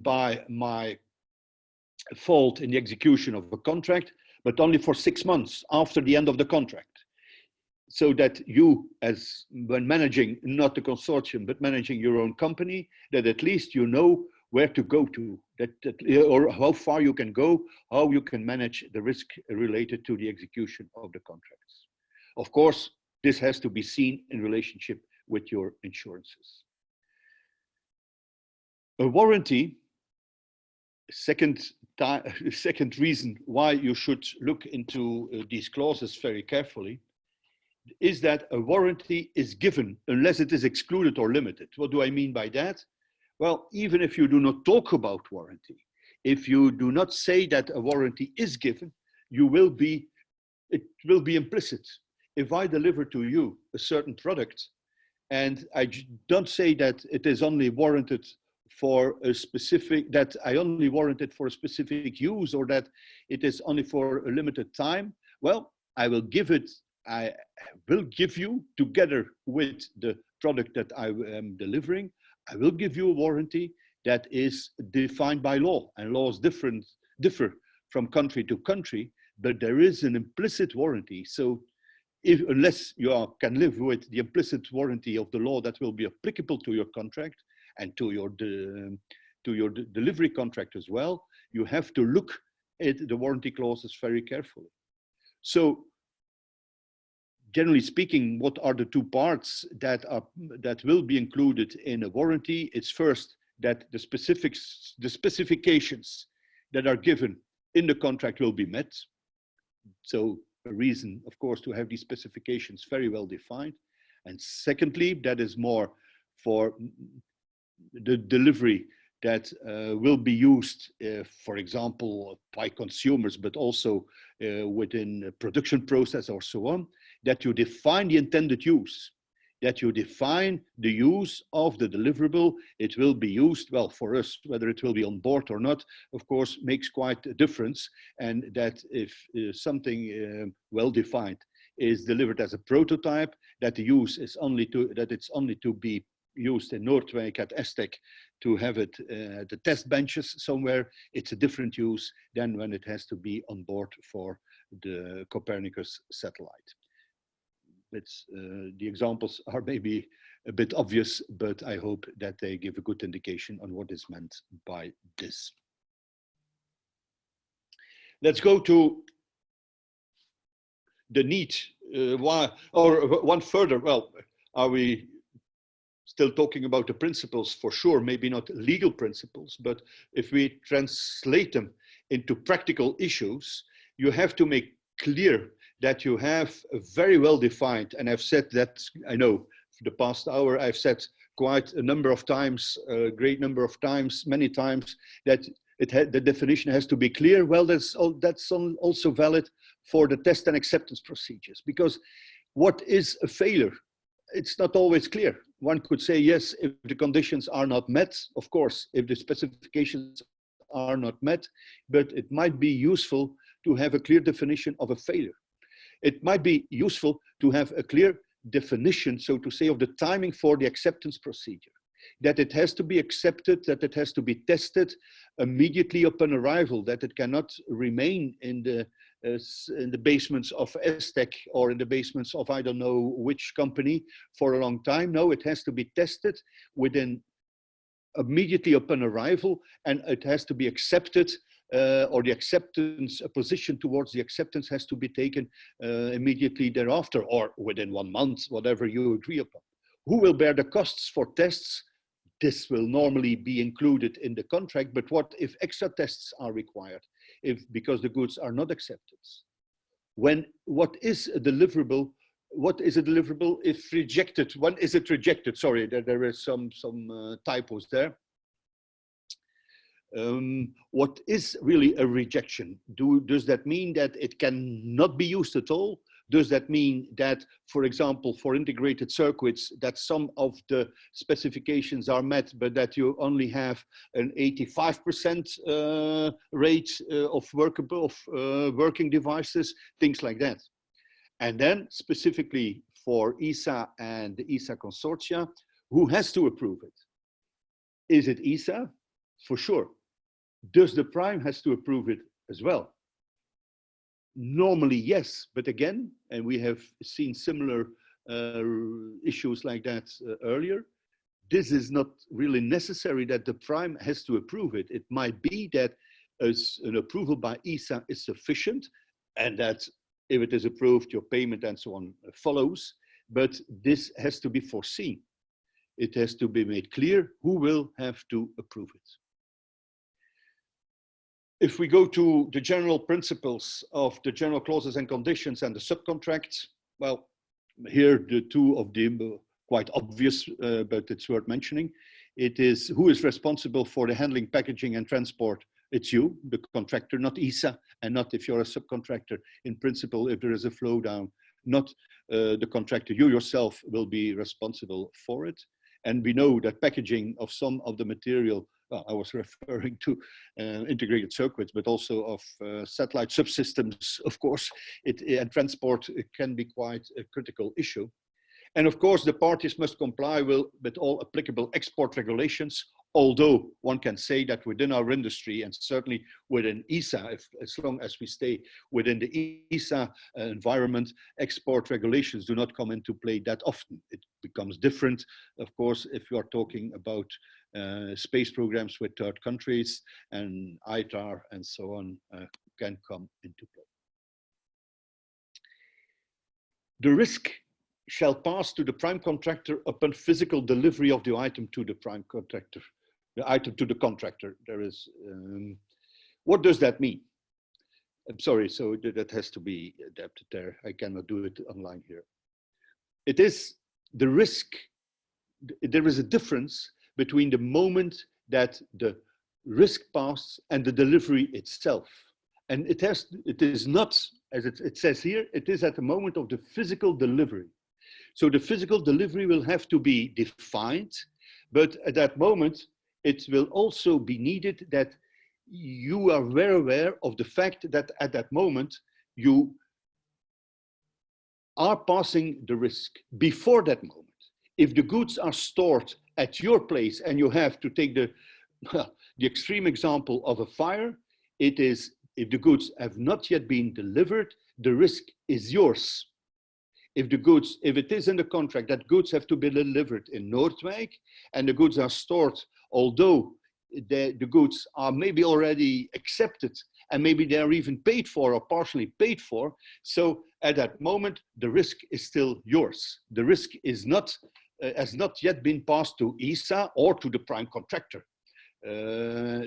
by my fault in the execution of a contract, but only for 6 months after the end of the contract. So that you, as when managing not the consortium, but managing your own company, that at least you know where to go to, or how far you can go, how you can manage the risk related to the execution of the contracts. Of course, this has to be seen in relationship with your insurances. A warranty, second reason why you should look into these clauses very carefully, is that a warranty is given unless it is excluded or limited. What do I mean by that? Well, even if you do not talk about warranty, if you do not say that a warranty is given, it will be implicit. If I deliver to you a certain product and I don't say that it is only warranted for a specific, that I only warrant it for a specific use, or that it is only for a limited time, well, I will give you, together with the product that I am delivering, I will give you a warranty that is defined by law, and laws differ from country to country, but there is an implicit warranty. So unless you can live with the implicit warranty of the law that will be applicable to your contract and to your delivery contract as well, you have to look at the warranty clauses very carefully. So generally speaking, what are the two parts that will be included in a warranty? It's first that the specifications that are given in the contract will be met. So a reason, of course, to have these specifications very well defined. And secondly, that is more for the delivery that will be used, for example, by consumers, but also within a production process or so on, that you define the intended use, that you define the use of the deliverable. It will be used, well, for us, whether it will be on board or not, of course, makes quite a difference. And that if something well defined is delivered as a prototype, that the use is it's only to be used in Noordwijk at ESTEC to have it at the test benches somewhere, it's a different use than when it has to be on board for the Copernicus satellite. The examples are maybe a bit obvious, but I hope that they give a good indication on what is meant by this. Let's go to the need, one further. Well, are we still talking about the principles? For sure, maybe not legal principles, but if we translate them into practical issues, you have to make clear that you have a very well defined, and I've said that, I know for the past hour, I've said quite a number of times, a great number of times, many times, that the definition has to be clear. Well, that's also valid for the test and acceptance procedures, because what is a failure? It's not always clear. One could say, yes, if the conditions are not met, of course, if the specifications are not met, but it might be useful to have a clear definition of a failure. It might be useful to have a clear definition, so to say, of the timing for the acceptance procedure, that it has to be accepted, that it has to be tested immediately upon arrival, that it cannot remain in the basements of ESTEC or in the basements of I don't know which company for a long time. No, it has to be tested immediately upon arrival, and it has to be accepted, or the acceptance, a position towards the acceptance has to be taken immediately thereafter, or within 1 month, whatever you agree upon. Who will bear the costs for tests? This will normally be included in the contract, but what if extra tests are required? Because the goods are not accepted? What is a deliverable? What is a deliverable if rejected? When is it rejected? Sorry, there is some typos there. What is really a rejection? Does that mean that it cannot be used at all? Does that mean that, for example, for integrated circuits, that some of the specifications are met, but that you only have an 85% rate of working devices, things like that? And then specifically for ESA and the ESA consortia, who has to approve it? Is it ESA? For sure. Does the prime has to approve it as well? Normally, yes, but again, and we have seen similar issues like that earlier, this is not really necessary that the prime has to approve it. It might be that an approval by ESA is sufficient, and that if it is approved, your payment and so on follows, but this has to be foreseen. It has to be made clear who will have to approve it. If we go to the general principles of the general clauses and conditions and the subcontracts, well, here the two of them quite obvious, but it's worth mentioning. It is who is responsible for the handling, packaging, and transport. It's you, the contractor, not ESA, and not if you're a subcontractor. In principle, if there is a flow down, not the contractor, you yourself will be responsible for it. And we know that packaging of some of the material, well, I was referring to integrated circuits, but also of satellite subsystems, of course, and transport can be quite a critical issue. And of course, the parties must comply with all applicable export regulations, although one can say that within our industry and certainly within ESA, as long as we stay within the ESA environment, export regulations do not come into play that often. It becomes different, of course, if you are talking about space programs with third countries, and ITAR and so on can come into play. The risk shall pass to the prime contractor upon physical delivery of the item to the prime contractor, the item to the contractor. There is, what does that mean? I'm sorry, so that has to be adapted there. I cannot do it online here. It is the risk, there is a difference between the moment that the risk passes and the delivery itself. And it is not, as it says here, it is at the moment of the physical delivery. So the physical delivery will have to be defined, but at that moment, it will also be needed that you are very aware of the fact that at that moment, you are passing the risk. Before that moment, if the goods are stored at your place and you have to take the extreme example of a fire, it is, if the goods have not yet been delivered, the risk is yours. If the goods, if it is in the contract that goods have to be delivered in Noordwijk and the goods are stored, although the goods are maybe already accepted and maybe they are even paid for or partially paid for, so at that moment, the risk is still yours. The risk is not, has not yet been passed to ESA or to the prime contractor.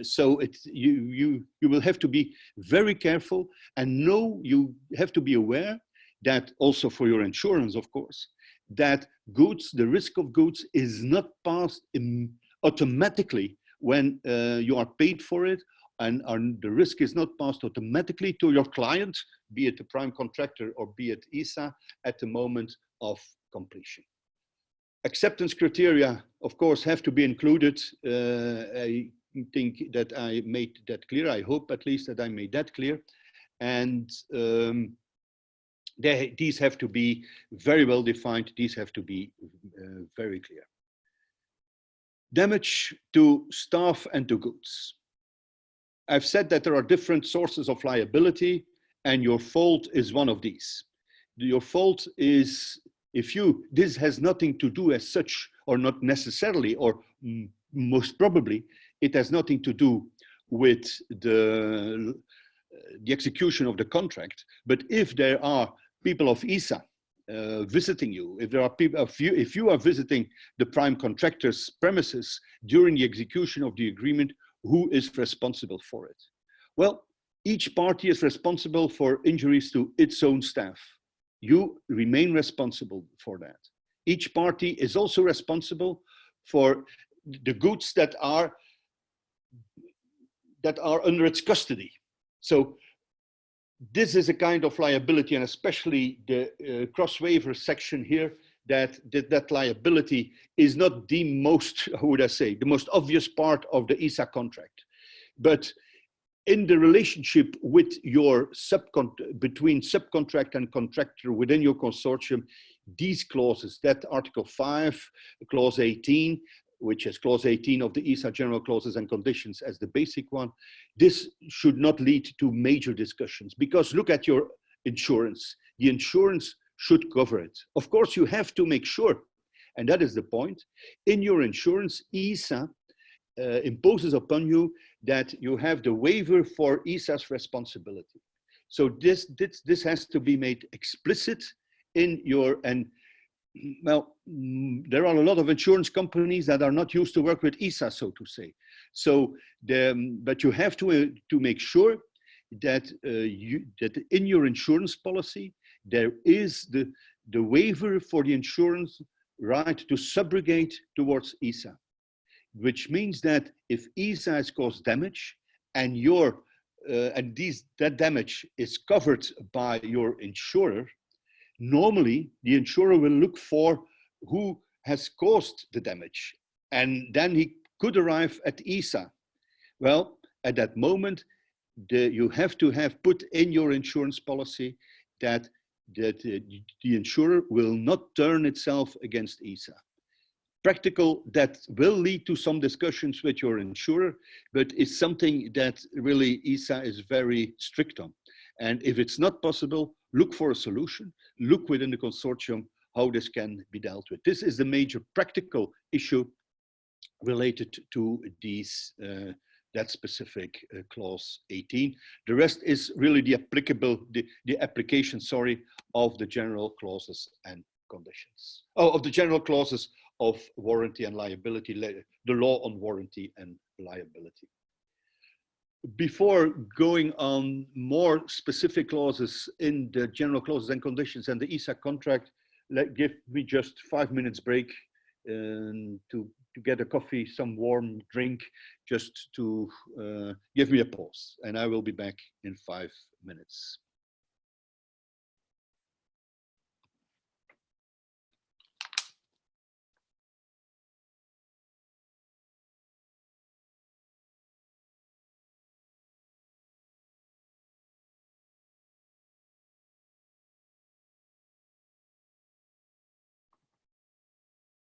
So you will have to be very careful and know, you have to be aware that also for your insurance, of course, that goods, the risk of goods is not passed automatically when you are paid for it, and the risk is not passed automatically to your client, be it the prime contractor or be it ESA, at the moment of completion. Acceptance criteria, of course, have to be included. I think that I made that clear. I hope at least that I made that clear. And these have to be very well defined. These have to be very clear. Damage to staff and to goods. I've said that there are different sources of liability, and your fault is one of these. Your fault is, if you, this has nothing to do as such, or not necessarily, or most probably, it has nothing to do with the execution of the contract. But if there are people of ESA visiting you, if there are people, if you are visiting the prime contractor's premises during the execution of the agreement, who is responsible for it? Well, each party is responsible for injuries to its own staff. You remain responsible for that. Each party is also responsible for the goods that are under its custody. So this is a kind of liability, and especially the cross-waiver section here, that liability is not the most, how would I say, the most obvious part of the ESA contract. But in the relationship with your between subcontract and contractor within your consortium, these clauses, that Article 5, Clause 18, which is Clause 18 of the ESA General Clauses and Conditions as the basic one, this should not lead to major discussions, because look at your insurance. The insurance should cover it. Of course, you have to make sure, and that is the point, in your insurance, ESA imposes upon you that you have the waiver for ESA's responsibility. So this has to be made explicit in your, and well, there are a lot of insurance companies that are not used to work with ESA, so to say. So, but you have to make sure that that in your insurance policy there is the waiver for the insurance right to subrogate towards ESA, which means that if ESA has caused damage and that damage is covered by your insurer, normally the insurer will look for who has caused the damage, and then he could arrive at ESA. Well, at that moment, you have to have put in your insurance policy that the insurer will not turn itself against ESA. Practical, that will lead to some discussions with your insurer, but it's something that really ESA is very strict on. And if it's not possible, look for a solution, look within the consortium how this can be dealt with. This is the major practical issue related to these, that specific clause 18. The rest is really the application, sorry, of the general clauses and conditions. Oh, of the general clauses of warranty and liability, the law on warranty and liability. Before going on more specific clauses in the general clauses and conditions and the ESA contract, give me just 5 minutes break to get a coffee, some warm drink, just to give me a pause, and I will be back in 5 minutes.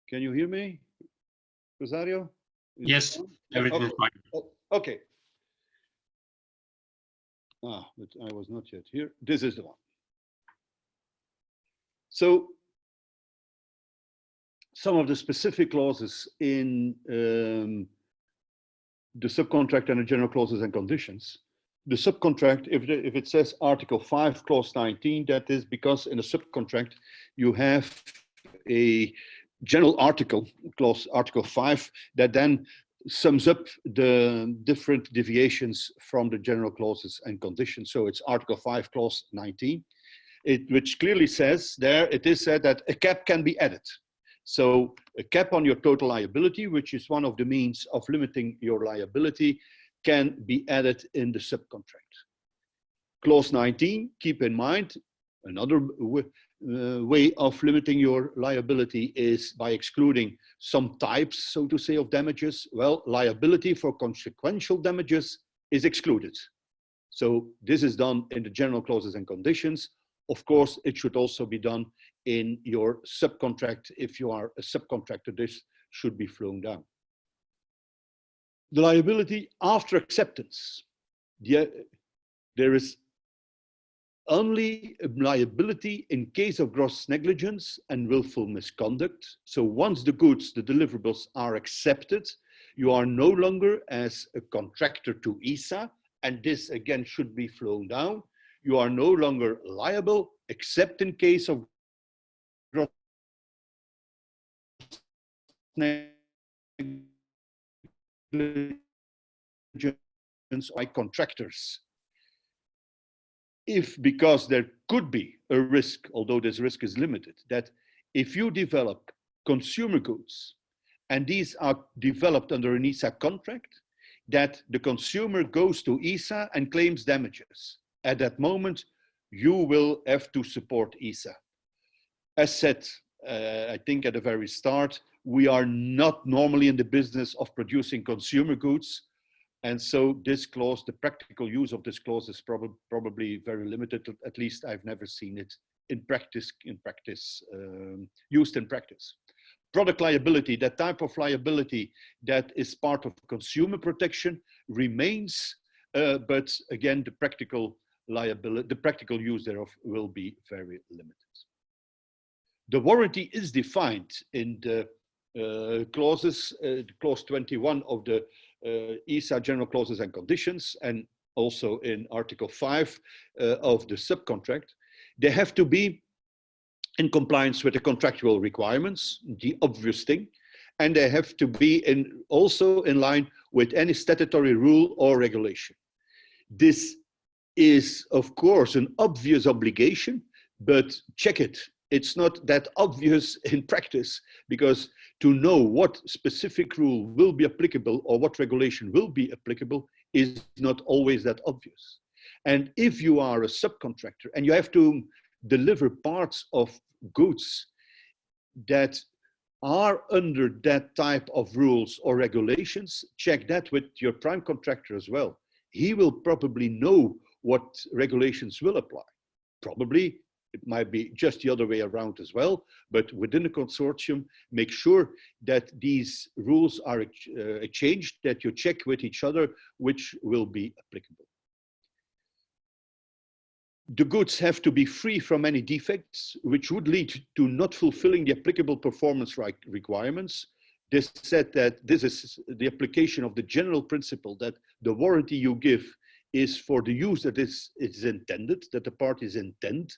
Can you hear me, Rosario? Yes, everything is fine. Oh, okay. Ah, but I was not yet here. This is the one. So some of the specific clauses in the subcontract and the general clauses and conditions. The subcontract, if it says Article 5, Clause 19, that is because in a subcontract you have a general article, clause Article 5, that then sums up the different deviations from the general clauses and conditions. So it's Article 5, Clause 19, which clearly says there, it is said that a cap can be added. So a cap on your total liability, which is one of the means of limiting your liability, can be added in the subcontract. Clause 19, keep in mind, another way of limiting your liability is by excluding some types, so to say, of damages. Well, liability for consequential damages is excluded. So this is done in the general clauses and conditions. Of course, it should also be done in your subcontract. If you are a subcontractor, this should be flown down. The liability after acceptance. There is only liability in case of gross negligence and willful misconduct. So once the goods, the deliverables are accepted, you are no longer as a contractor to ESA, and this again should be flown down. You are no longer liable except in case of gross negligence by contractors. If, because there could be a risk, although this risk is limited, that if you develop consumer goods and these are developed under an ESA contract, that the consumer goes to ESA and claims damages. At that moment, you will have to support ESA. As said, I think at the very start, we are not normally in the business of producing consumer goods. And so this clause, the practical use of this clause is probably very limited. At least I've never seen it in practice, used in practice. Product liability, that type of liability that is part of consumer protection remains, but again, the practical liability, the practical use thereof will be very limited. The warranty is defined in the clauses, clause 21 of the ESA general clauses and conditions, and also in article 5 of the subcontract. They have to be in compliance with the contractual requirements, the obvious thing, and they have to be also in line with any statutory rule or regulation. This is, of course, an obvious obligation, but check it. It's not that obvious in practice, because to know what specific rule will be applicable or what regulation will be applicable is not always that obvious. And if you are a subcontractor and you have to deliver parts of goods that are under that type of rules or regulations, check that with your prime contractor as well. He will probably know what regulations will apply. Probably it might be just the other way around as well, but within the consortium, make sure that these rules are exchanged, that you check with each other which will be applicable. The goods have to be free from any defects, which would lead to not fulfilling the applicable performance requirements. This said that this is the application of the general principle that the warranty you give is for the use that is intended, that the parties intend.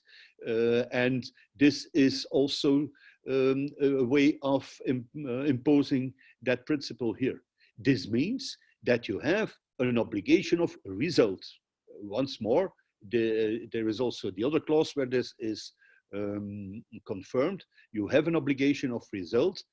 And this is also a way of imposing that principle here. This means that you have an obligation of result. Once more, there is also the other clause where this is confirmed. You have an obligation of result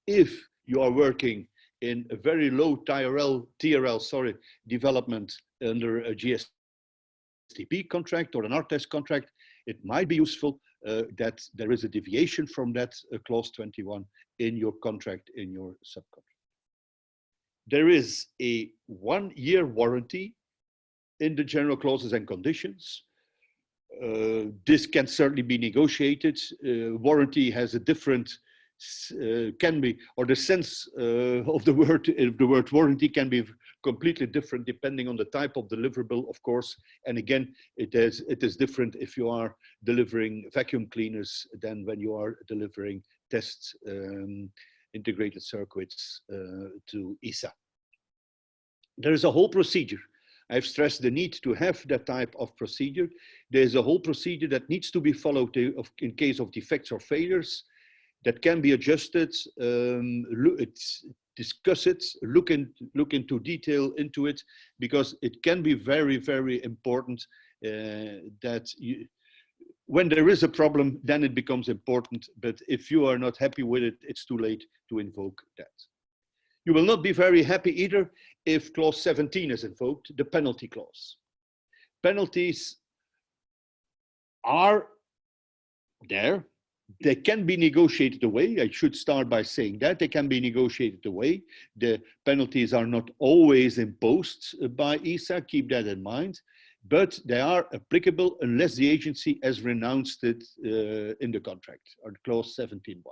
if you are working in a very low TRL development under a GSTP contract or an RTES contract. It might be useful that there is a deviation from that clause 21 in your contract, in your subcontract. There is a 1-year warranty in the general clauses and conditions. This can certainly be negotiated. Warranty has a different, can be, or the sense of the word warranty can be completely different depending on the type of deliverable, of course. And again, it is different if you are delivering vacuum cleaners than when you are delivering test integrated circuits to ESA. There is a whole procedure. I've stressed the need to have that type of procedure. There's a whole procedure that needs to be followed in case of defects or failures that can be adjusted, discuss it, look into detail into it, because it can be very, very important that when there is a problem, then it becomes important. But if you are not happy with it, it's too late to invoke that. You will not be very happy either if clause 17 is invoked, the penalty clause. Penalties are there. They can be negotiated away. I should start by saying that they can be negotiated away. The penalties are not always imposed by ESA, keep that in mind, but they are applicable unless the agency has renounced it in the contract, or clause 17.1.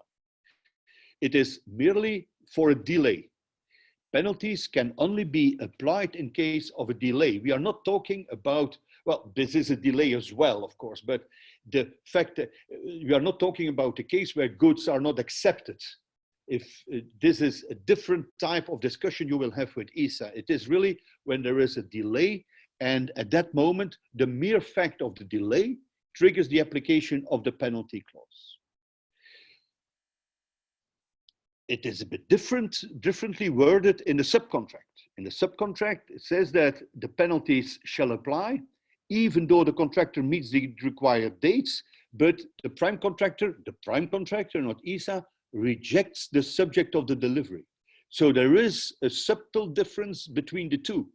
It is merely for a delay. Penalties can only be applied in case of a delay. We are not talking about, well, this is a delay as well, of course, but the fact that we are not talking about a case where goods are not accepted. If this is a different type of discussion you will have with ESA, it is really when there is a delay, and at that moment, the mere fact of the delay triggers the application of the penalty clause. It is a bit differently worded in the subcontract. In the subcontract, it says that the penalties shall apply even though the contractor meets the required dates, but the prime contractor, not ESA, rejects the subject of the delivery. So there is a subtle difference between the two.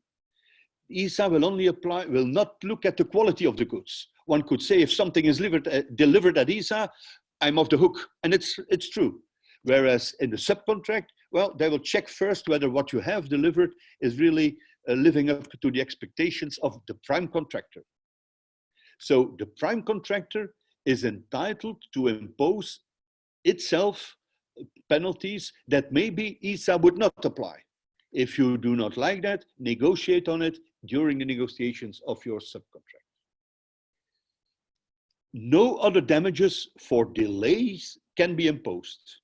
ESA will not look at the quality of the goods. One could say if something is delivered at ESA, I'm off the hook, and it's true. Whereas in the subcontract, well, they will check first whether what you have delivered is really living up to the expectations of the prime contractor. So the prime contractor is entitled to impose itself penalties that maybe ESA would not apply. If you do not like that, negotiate on it during the negotiations of your subcontract. No other damages for delays can be imposed.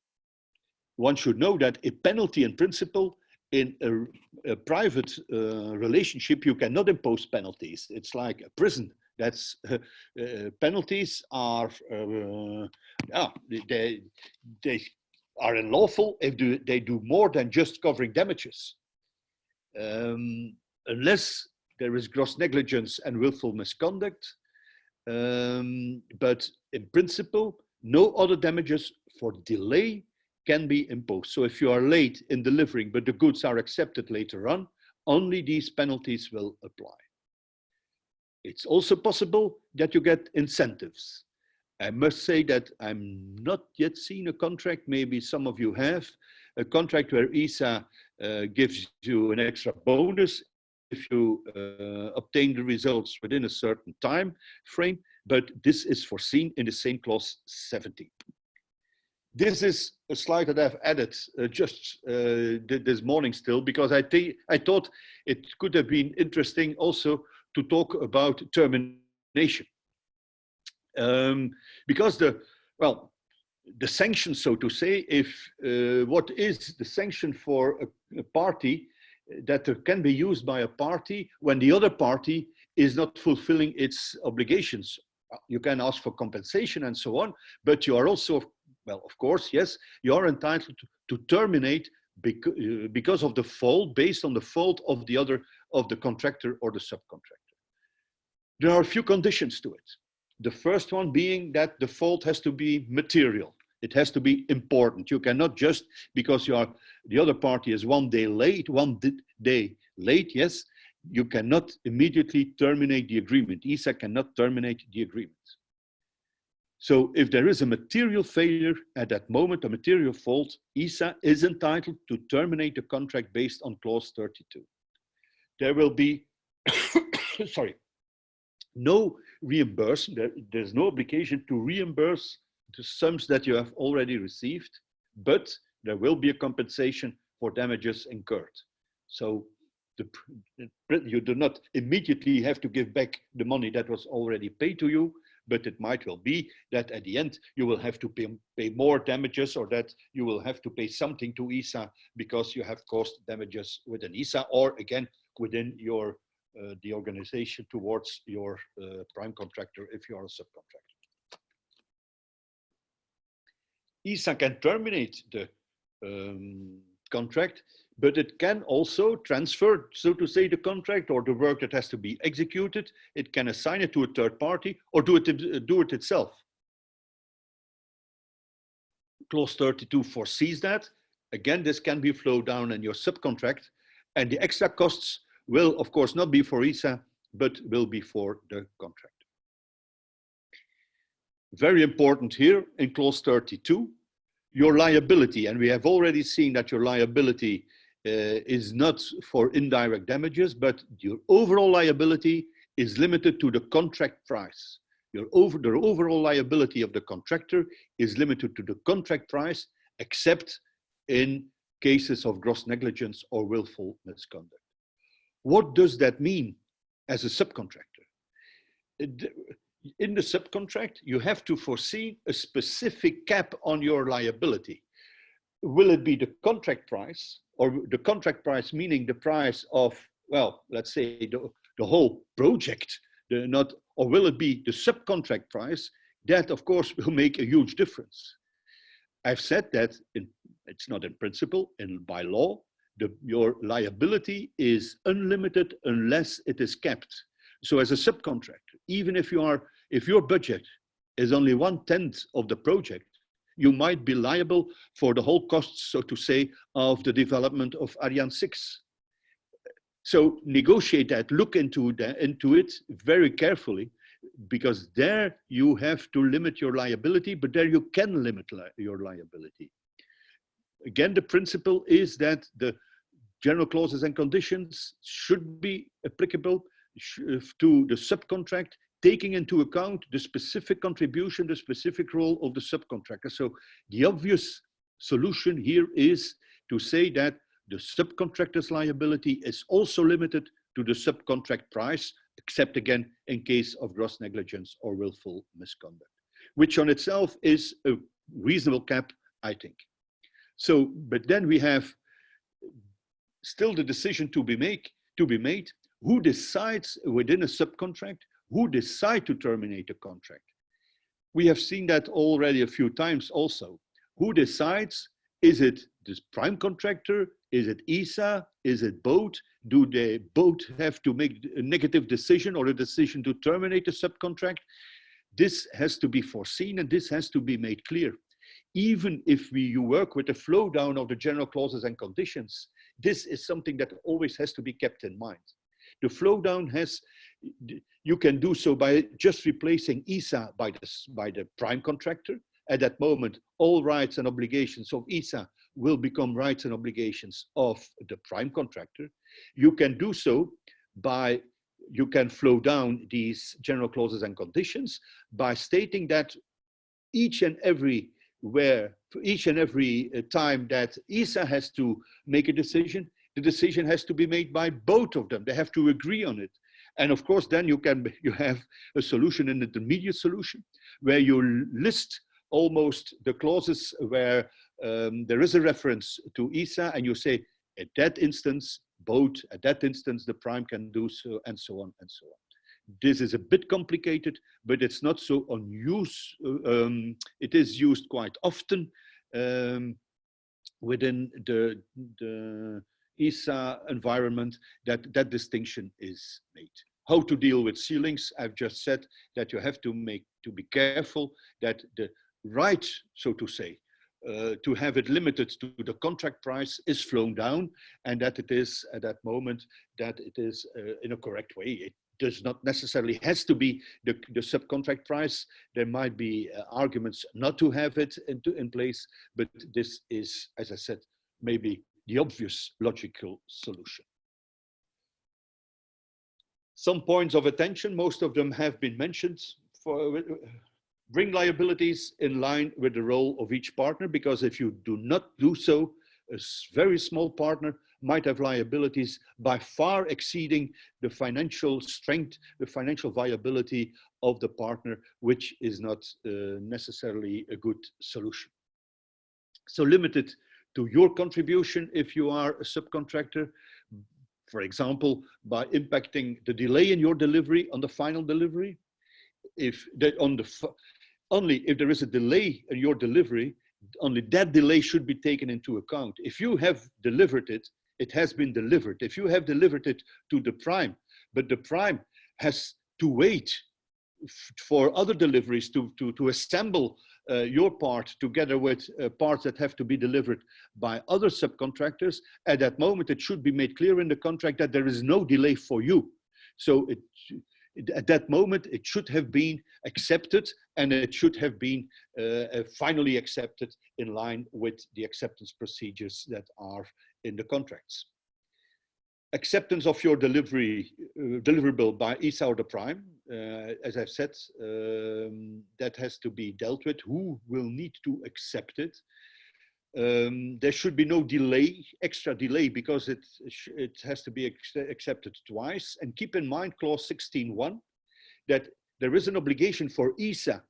One should know that a penalty in principle in a private relationship, you cannot impose penalties. It's like a prison. That's penalties are they are unlawful if they do more than just covering damages, unless there is gross negligence and willful misconduct. But in principle, no other damages for delay can be imposed. So if you are late in delivering, but the goods are accepted later on, only these penalties will apply. It's also possible that you get incentives. I must say that I'm not yet seen a contract, maybe some of you have, a contract where ESA gives you an extra bonus if you obtain the results within a certain time frame, but this is foreseen in the same clause 70. This is a slide that I've added just this morning still, because I thought it could have been interesting also to talk about termination. Because the sanction, so to say, if what is the sanction for a party that can be used by a party when the other party is not fulfilling its obligations. You can ask for compensation and so on, but you are also, well, of course, yes, you are entitled to terminate because of the fault, based on the fault of the contractor or the subcontractor. There are a few conditions to it. The first one being that the fault has to be material. It has to be important. You cannot just, because the other party is one day late, yes, you cannot immediately terminate the agreement. ESA cannot terminate the agreement. So if there is a material failure at that moment, a material fault, ESA is entitled to terminate the contract based on clause 32. There will be, sorry, no reimbursement. There's no obligation to reimburse the sums that you have already received, but there will be a compensation for damages incurred. So you do not immediately have to give back the money that was already paid to you, but it might well be that at the end you will have to pay more damages, or that you will have to pay something to ESA because you have caused damages within ESA, or again within your the organization towards your prime contractor if you are a subcontractor. ESA can terminate the contract, but it can also transfer, so to say, the contract or the work that has to be executed. It can assign it to a third party or do it itself. Clause 32 foresees that. Again, this can be flowed down in your subcontract, and the extra costs will, of course, not be for ESA, but will be for the contractor. Very important here in clause 32, your liability, and we have already seen that your liability is not for indirect damages, but your overall liability is limited to the contract price. The overall liability of the contractor is limited to the contract price, except in cases of gross negligence or willful misconduct. What does that mean as a subcontractor? In the subcontract, you have to foresee a specific cap on your liability. Will it be the contract price, or the contract price meaning the price of, well, let's say the whole project, or will it be the subcontract price? That, of course, will make a huge difference. I've said that it's not in principle, by law, your liability is unlimited unless it is capped. So as a subcontractor, even if your budget is only 1/10 of the project, you might be liable for the whole costs, so to say, of the development of Ariane 6. So negotiate that, look into it very carefully, because there you have to limit your liability, but there you can limit your liability. Again, the principle is that general clauses and conditions should be applicable to the subcontract, taking into account the specific contribution, the specific role of the subcontractor. So the obvious solution here is to say that the subcontractor's liability is also limited to the subcontract price, except again in case of gross negligence or willful misconduct, which on itself is a reasonable cap, I think. So, but then we have still the decision to be made, who decides within a subcontract, who decide to terminate a contract. We have seen that already a few times also. Who decides? Is it this prime contractor? Is it ESA? Is it both? Do they both have to make a negative decision or a decision to terminate a subcontract? This has to be foreseen and this has to be made clear. Even if you work with the flow down of the general clauses and conditions, this is something that always has to be kept in mind. The flow down you can do so by just replacing ESA by the prime contractor. At that moment, all rights and obligations of ESA will become rights and obligations of the prime contractor. You can do so by, you can flow down these general clauses and conditions by stating that each and every time that ESA has to make a decision, the decision has to be made by both of them. They have to agree on it. And of course, then you have a solution, an intermediate solution, where you list almost the clauses where there is a reference to ESA, and you say, at that instance, both, at that instance, the prime can do so, and so on and so on. This is a bit complicated, but it's not so unused. It is used quite often within the ESA environment that distinction is made. How to deal with ceilings? I've just said that you have to be careful that the right, so to say, to have it limited to the contract price is flown down, and that it is at that moment that it is in a correct way. It does not necessarily has to be the subcontract price. There might be arguments not to have it in place, but this is, as I said, maybe the obvious logical solution. Some points of attention, most of them have been mentioned. Bring liabilities in line with the role of each partner, because if you do not do so, a very small partner might have liabilities by far exceeding the financial strength, the financial viability of the partner, which is not necessarily a good solution. So limit it to your contribution if you are a subcontractor, for example, by impacting the delay in your delivery on the final delivery. Only if there is a delay in your delivery, only that delay should be taken into account. If you have delivered it, it has been delivered. If you have delivered it to the prime, but the prime has to wait for other deliveries to assemble your part together with parts that have to be delivered by other subcontractors, at that moment it should be made clear in the contract that there is no delay for you. So at that moment it should have been accepted, and it should have been finally accepted in line with the acceptance procedures that are in the contracts. Acceptance of your deliverable by ESA or the prime, as I've said, that has to be dealt with. Who will need to accept it? There should be no delay, extra delay, because it has to be accepted twice. And keep in mind clause 16.1, that there is an obligation for ESA,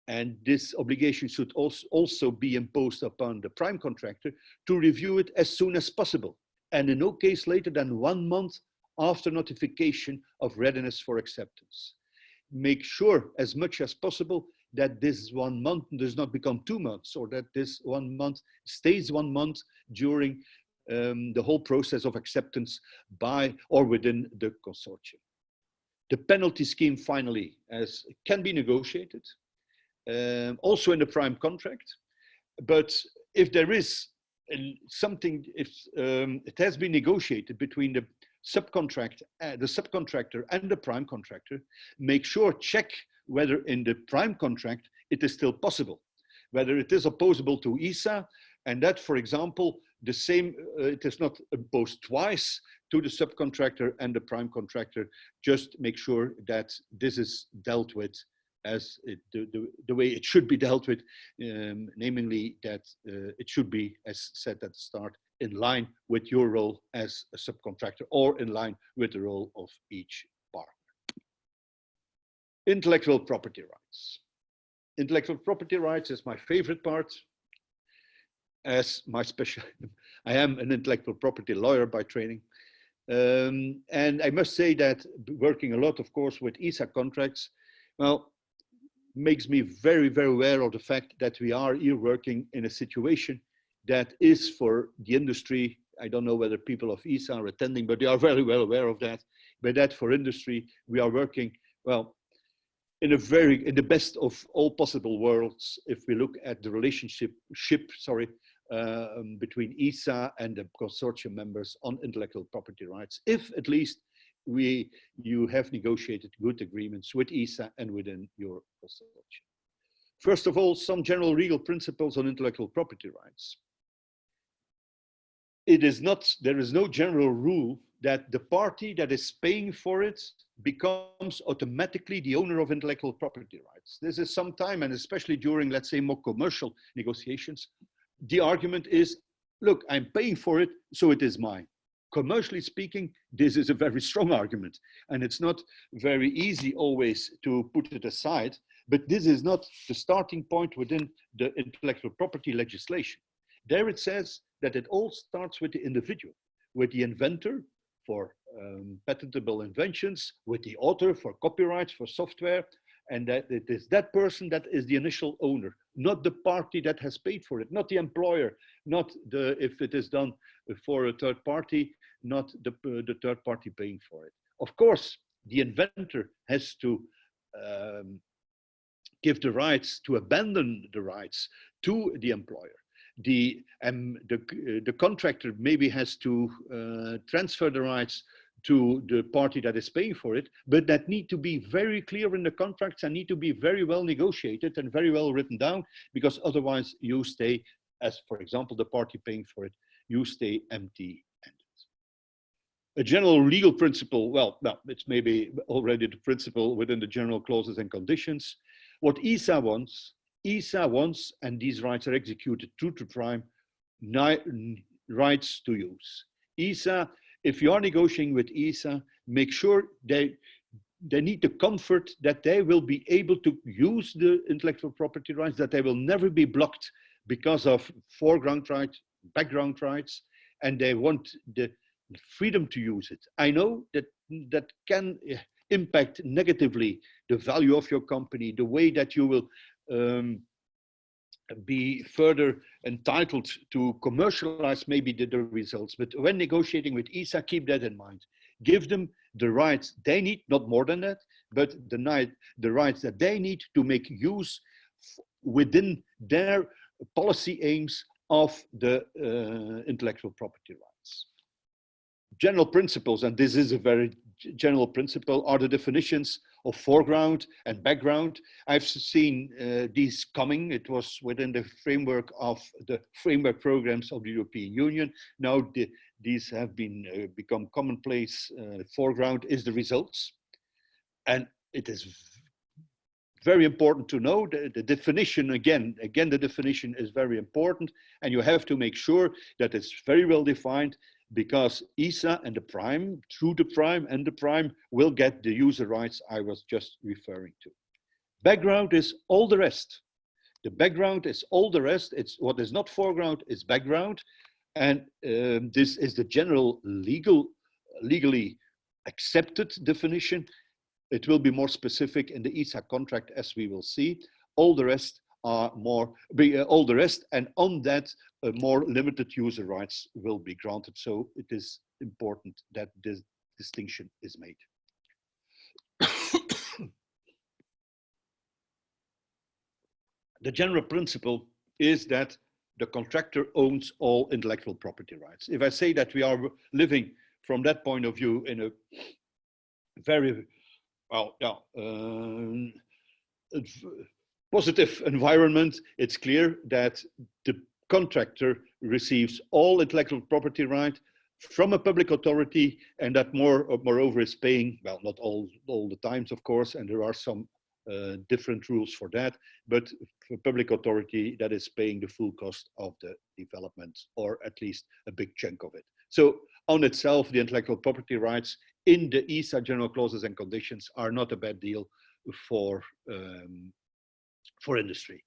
and this obligation should also be imposed upon the prime contractor to review it as soon as possible, and in no case later than 1 month after notification of readiness for acceptance. Make sure as much as possible that this 1 month does not become 2 months, or that this 1 month stays 1 month during the whole process of acceptance by or within the consortium. The penalty scheme finally can be negotiated, also in the prime contract, but if there is something, if it has been negotiated between the subcontractor and the prime contractor, make sure, check whether in the prime contract it is still possible, whether it is opposable to ESA, and that, for example, the same, it is not imposed twice to the subcontractor and the prime contractor. Just make sure that this is dealt with as the way it should be dealt with, namely that it should be, as said at the start, in line with your role as a subcontractor or in line with the role of each partner. Intellectual property rights. Intellectual property rights is my favorite part. As my I am an intellectual property lawyer by training. And I must say that working a lot, of course, with ESA contracts, well, makes me very, very aware of the fact that we are here working in a situation that is for the industry. I don't know whether people of ESA are attending, but they are very well aware of that. But that for industry, we are working, well, in the best of all possible worlds. If we look at the relationship, between ESA and the consortium members on intellectual property rights, if at least you have negotiated good agreements with ESA and within your consortium. First of all, some general legal principles on intellectual property rights. There is no general rule that the party that is paying for it becomes automatically the owner of intellectual property rights. This is sometimes, and especially during, let's say, more commercial negotiations, the argument is, look, I'm paying for it, so it is mine. Commercially speaking, this is a very strong argument, and it's not very easy always to put it aside, but this is not the starting point within the intellectual property legislation. There it says that it all starts with the individual, with the inventor for patentable inventions, with the author for copyrights, for software, and that it is that person that is the initial owner, not the party that has paid for it, not the employer, not if it is done for a third party, not the third party paying for it. Of course, the inventor has to give the rights, to abandon the rights to the employer. The contractor maybe has to transfer the rights to the party that is paying for it, but that need to be very clear in the contracts and need to be very well negotiated and very well written down, because otherwise you stay, as for example, the party paying for it, you stay empty-handed. A general legal principle, well, it's maybe already the principle within the general clauses and conditions. What ESA wants, and these rights are executed through to prime, rights to use. ESA, if you are negotiating with ESA, make sure they need the comfort that they will be able to use the intellectual property rights, that they will never be blocked because of foreground rights, background rights, and they want the freedom to use it. I know that that can impact negatively the value of your company, the way that you will be further entitled to commercialize maybe the results. But when negotiating with ESA, keep that in mind. Give them the rights they need, not more than that, but the rights that they need to make use within their policy aims of the intellectual property rights. General principles, and this is a very general principle, are the definitions of foreground and background. I've seen these coming. It was within the framework of the framework programs of the European Union. Now these have been become commonplace. Foreground is the results. And it is very important to know the definition, again, the definition is very important, and you have to make sure that it's very well defined, because ESA and the prime, through the prime and the prime, will get the user rights I was just referring to. Background is all the rest. The background is all the rest. It's what is not foreground is background. And this is the general legally accepted definition. It will be more specific in the ESA contract, as we will see. All the rest are all the rest, and on that, more limited user rights will be granted. So it is important that this distinction is made. The general principle is that the contractor owns all intellectual property rights. If I say that we are living from that point of view in a very positive environment, it's clear that the contractor receives all intellectual property right from a public authority, and that moreover is paying, well, not all the times, of course, and there are some different rules for that, but for public authority that is paying the full cost of the development, or at least a big chunk of it. So on itself, the intellectual property rights in the ESA general clauses and conditions are not a bad deal for industry.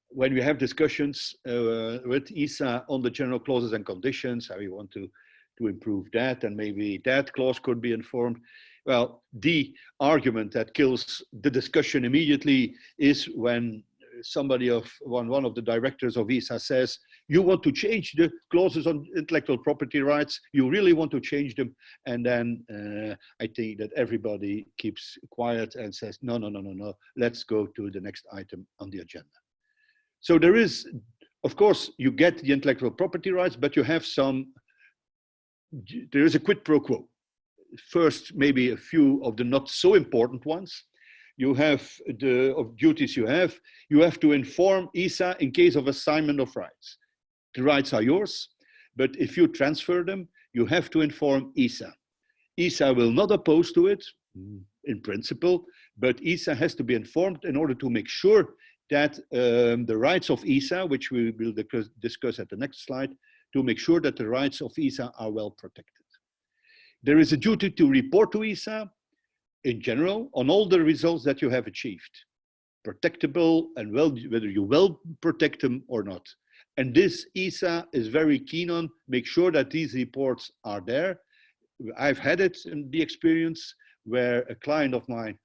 When we have discussions with ESA on the general clauses and conditions, how we want to improve that, and maybe that clause could be informed. Well, the argument that kills the discussion immediately is when somebody one of the directors of ESA says, you want to change the clauses on intellectual property rights, you really want to change them, and then I think that everybody keeps quiet and says, no, let's go to the next item on the agenda. So there is, of course, you get the intellectual property rights, but you have there is a quid pro quo. First, maybe a few of the not so important ones. You have duties you have to inform ESA in case of assignment of rights. The rights are yours, but if you transfer them, you have to inform ESA. ESA will not oppose to it in principle, but ESA has to be informed in order to make sure that the rights of ESA, which we will discuss at the next slide, to make sure that the rights of ESA are well protected. There is a duty to report to ESA in general on all the results that you have achieved, protectable and whether you will protect them or not. And this ESA is very keen on make sure that these reports are there. I've had it in the experience where a client of mine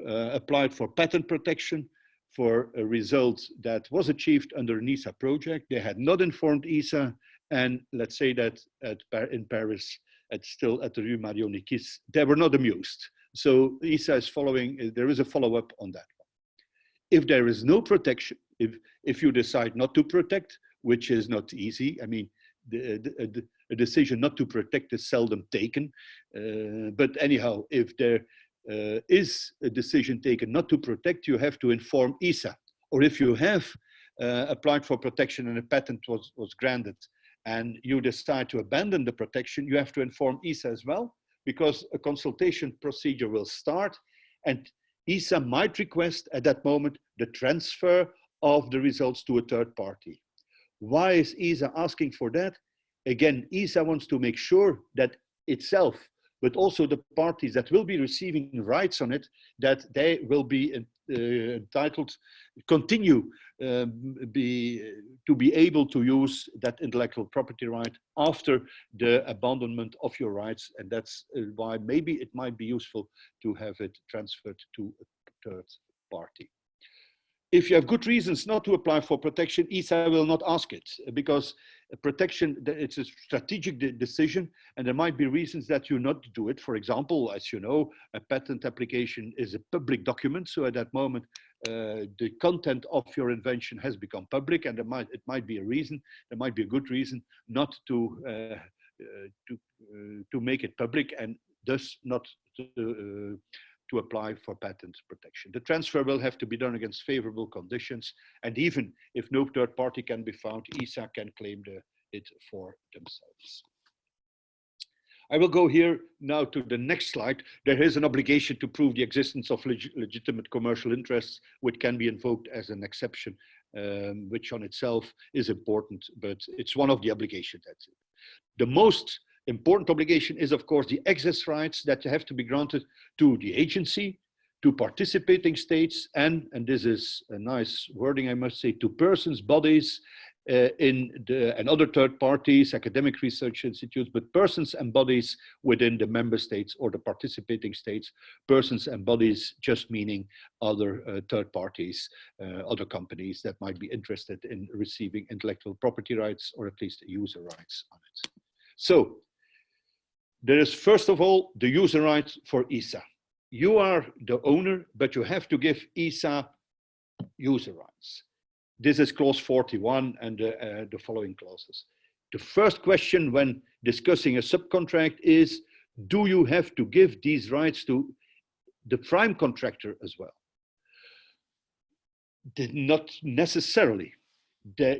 applied for patent protection for a result that was achieved under an ESA project. They had not informed ESA, and let's say that in Paris, still at the Rue Marion-Nicis, they were not amused. So ESA is following, there is a follow-up on that one. If there is no protection, if you decide not to protect, which is not easy, I mean, a decision not to protect is seldom taken. But anyhow, if there is a decision taken not to protect, you have to inform ESA. Or if you have applied for protection and a patent was granted, and you decide to abandon the protection, you have to inform ESA as well, because a consultation procedure will start, and ESA might request at that moment the transfer of the results to a third party. Why is ESA asking for that? Again, ESA wants to make sure that itself, but also the parties that will be receiving rights on it, that they will be entitled, continue to be able to use that intellectual property right after the abandonment of your rights. And that's why maybe it might be useful to have it transferred to a third party. If you have good reasons not to apply for protection, ESA will not ask it, because protection, it's a strategic decision, and there might be reasons that you not do it. For example, as you know, a patent application is a public document, so at that moment, the content of your invention has become public, and it might be a reason, there might be a good reason not to make it public, and thus not to apply for patent protection. The transfer will have to be done against favorable conditions, and even if no third party can be found, ESA can claim it for themselves. I will go here now to the next slide. There is an obligation to prove the existence of legitimate commercial interests, which can be invoked as an exception, which on itself is important, but it's one of the obligations. That's it. The most important obligation is, of course, the access rights that have to be granted to the agency, to participating states, and this is a nice wording, I must say, to persons, bodies, and other third parties, academic research institutes, but persons and bodies within the member states or the participating states. Persons and bodies just meaning other third parties, other companies that might be interested in receiving intellectual property rights, or at least user rights on it. So there is, first of all, the user rights for ESA. You are the owner, but you have to give ESA user rights. This is clause 41 and the following clauses. The first question when discussing a subcontract is, do you have to give these rights to the prime contractor as well? Not necessarily.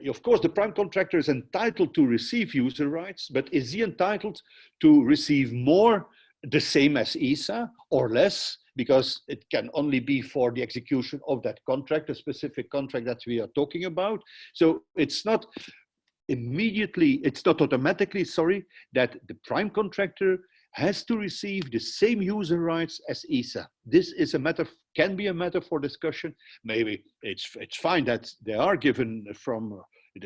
Of course, the prime contractor is entitled to receive user rights, but is he entitled to receive more, the same as ESA, or less, because it can only be for the execution of that contract, a specific contract that we are talking about. So it's not automatically, sorry, that the prime contractor has to receive the same user rights as ESA. This is a matter, can be a matter for discussion. Maybe it's fine that they are given from,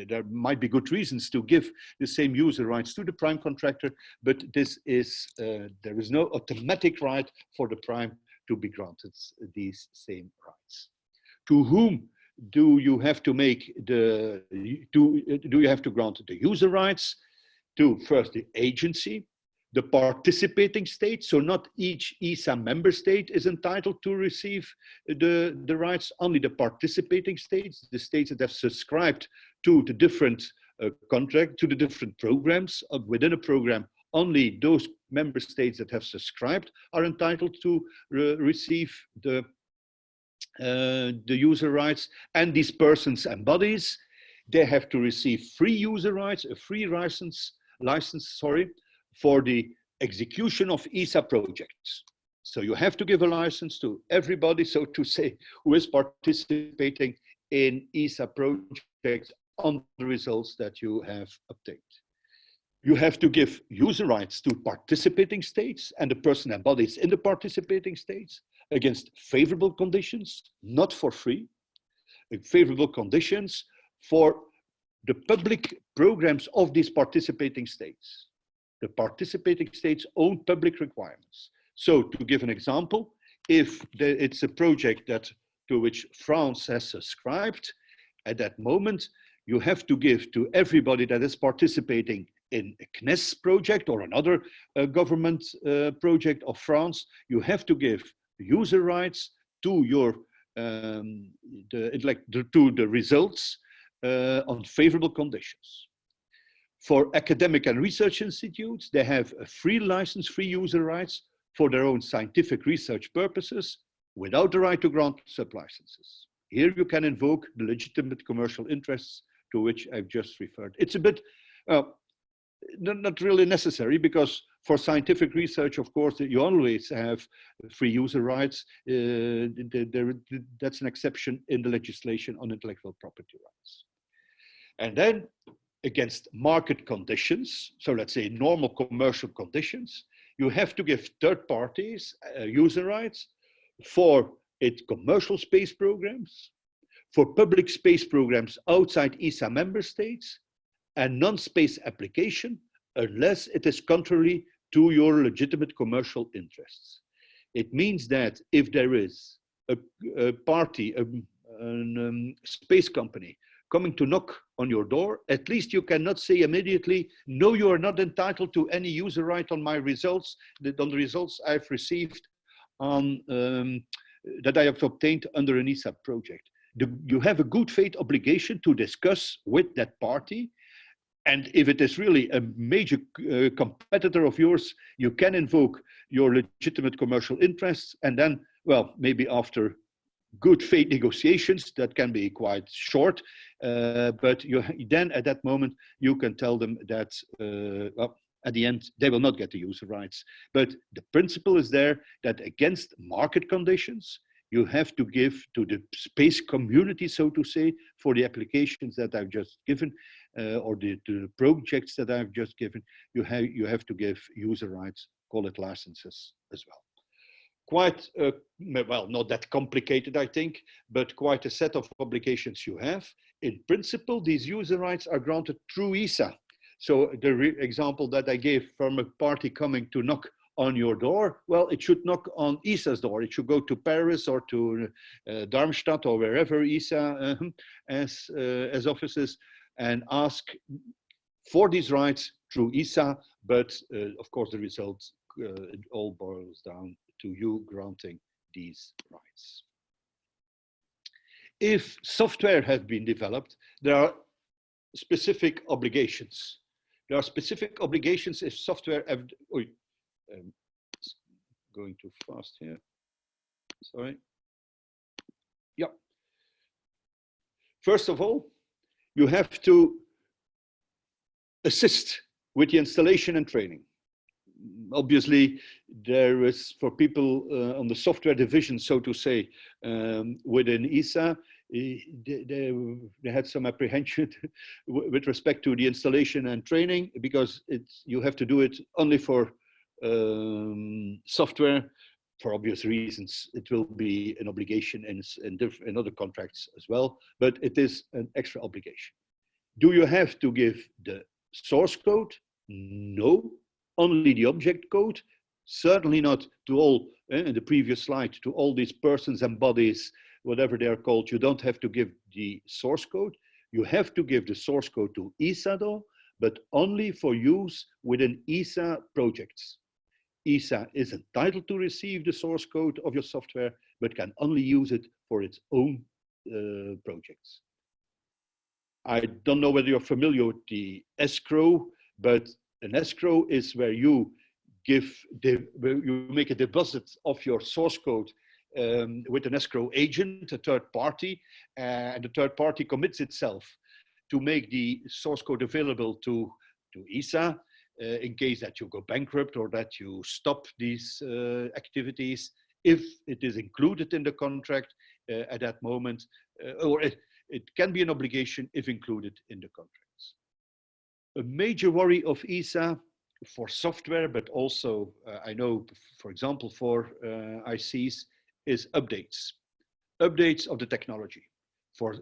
there might be good reasons to give the same user rights to the prime contractor, but this is, there is no automatic right for the prime to be granted these same rights. To whom do you have to make do you have to grant the user rights? To first the agency, the participating state, so not each ESA member state is entitled to receive the rights, only the participating states, the states that have subscribed to the different to the different programs. Within a program, only those member states that have subscribed are entitled to receive the user rights. And these persons and bodies, they have to receive free user rights, a free license, for the execution of ESA projects. So you have to give a license to everybody, so to say, who is participating in ESA projects on the results that you have obtained. You have to give user rights to participating states and the person and bodies in the participating states against favorable conditions, not for free, favorable conditions for the public programs of these participating states. The participating states own public requirements. So to give an example, if it's a project to which France has subscribed, at that moment, you have to give to everybody that is participating in a CNES project or another government project of France, you have to give user rights to your to the results on favorable conditions. For academic and research institutes, they have a free license, free user rights for their own scientific research purposes without the right to grant sub-licenses. Here you can invoke the legitimate commercial interests to which I've just referred. It's a bit, not really necessary, because for scientific research, of course, you always have free user rights. That's an exception in the legislation on intellectual property rights. And then against market conditions, so let's say normal commercial conditions, you have to give third parties user rights for its commercial space programs, for public space programs outside ESA member states, and non-space application, unless it is contrary to your legitimate commercial interests. It means that if there is a party, a space company coming to knock on your door, at least you cannot say immediately, no, you are not entitled to any user right on my results, on the results I've received on, that I have obtained under an ESA project. You have a good faith obligation to discuss with that party. And if it is really a major competitor of yours, you can invoke your legitimate commercial interests. And then, well, maybe after good faith negotiations that can be quite short, but then at that moment you can tell them that well, at the end they will not get the user rights. But the principle is there that against market conditions you have to give to the space community, so to say, for the applications that I've just given, or the projects that I've just given, you have to give user rights, call it licenses as well. Quite, well, not that complicated, I think, but quite a set of obligations you have. In principle, these user rights are granted through ESA. So the example that I gave from a party coming to knock on your door, well, it should knock on ESA's door. It should go to Paris or to Darmstadt or wherever ESA has offices, and ask for these rights through ESA. But of course, the result, it all boils down to you granting these rights. If software has been developed, there are specific obligations. There are specific obligations if software have, going too fast here, sorry. Yeah. First of all, You have to assist with the installation and training. Obviously, there is, for people on the software division, so to say, within ESA, they had some apprehension with respect to the installation and training, because you have to do it only for software. For obvious reasons, it will be an obligation in other contracts as well, but it is an extra obligation. Do you have to give the source code? No, only the object code. Certainly not to all, in the previous slide, to all these persons and bodies, whatever they are called. You don't have to give the source code. You have to give the source code to ESA though, but only for use within ESA projects. ESA is entitled to receive the source code of your software, but can only use it for its own projects. I don't know whether you're familiar with the escrow, but an escrow is where you make a deposit of your source code with an escrow agent, a third party, and the third party commits itself to make the source code available to ESA in case that you go bankrupt or that you stop these activities, if it is included in the contract at that moment, or it can be an obligation if included in the contracts. A major worry of ESA for software, but also I know, for example, for ICs, is updates of the technology. For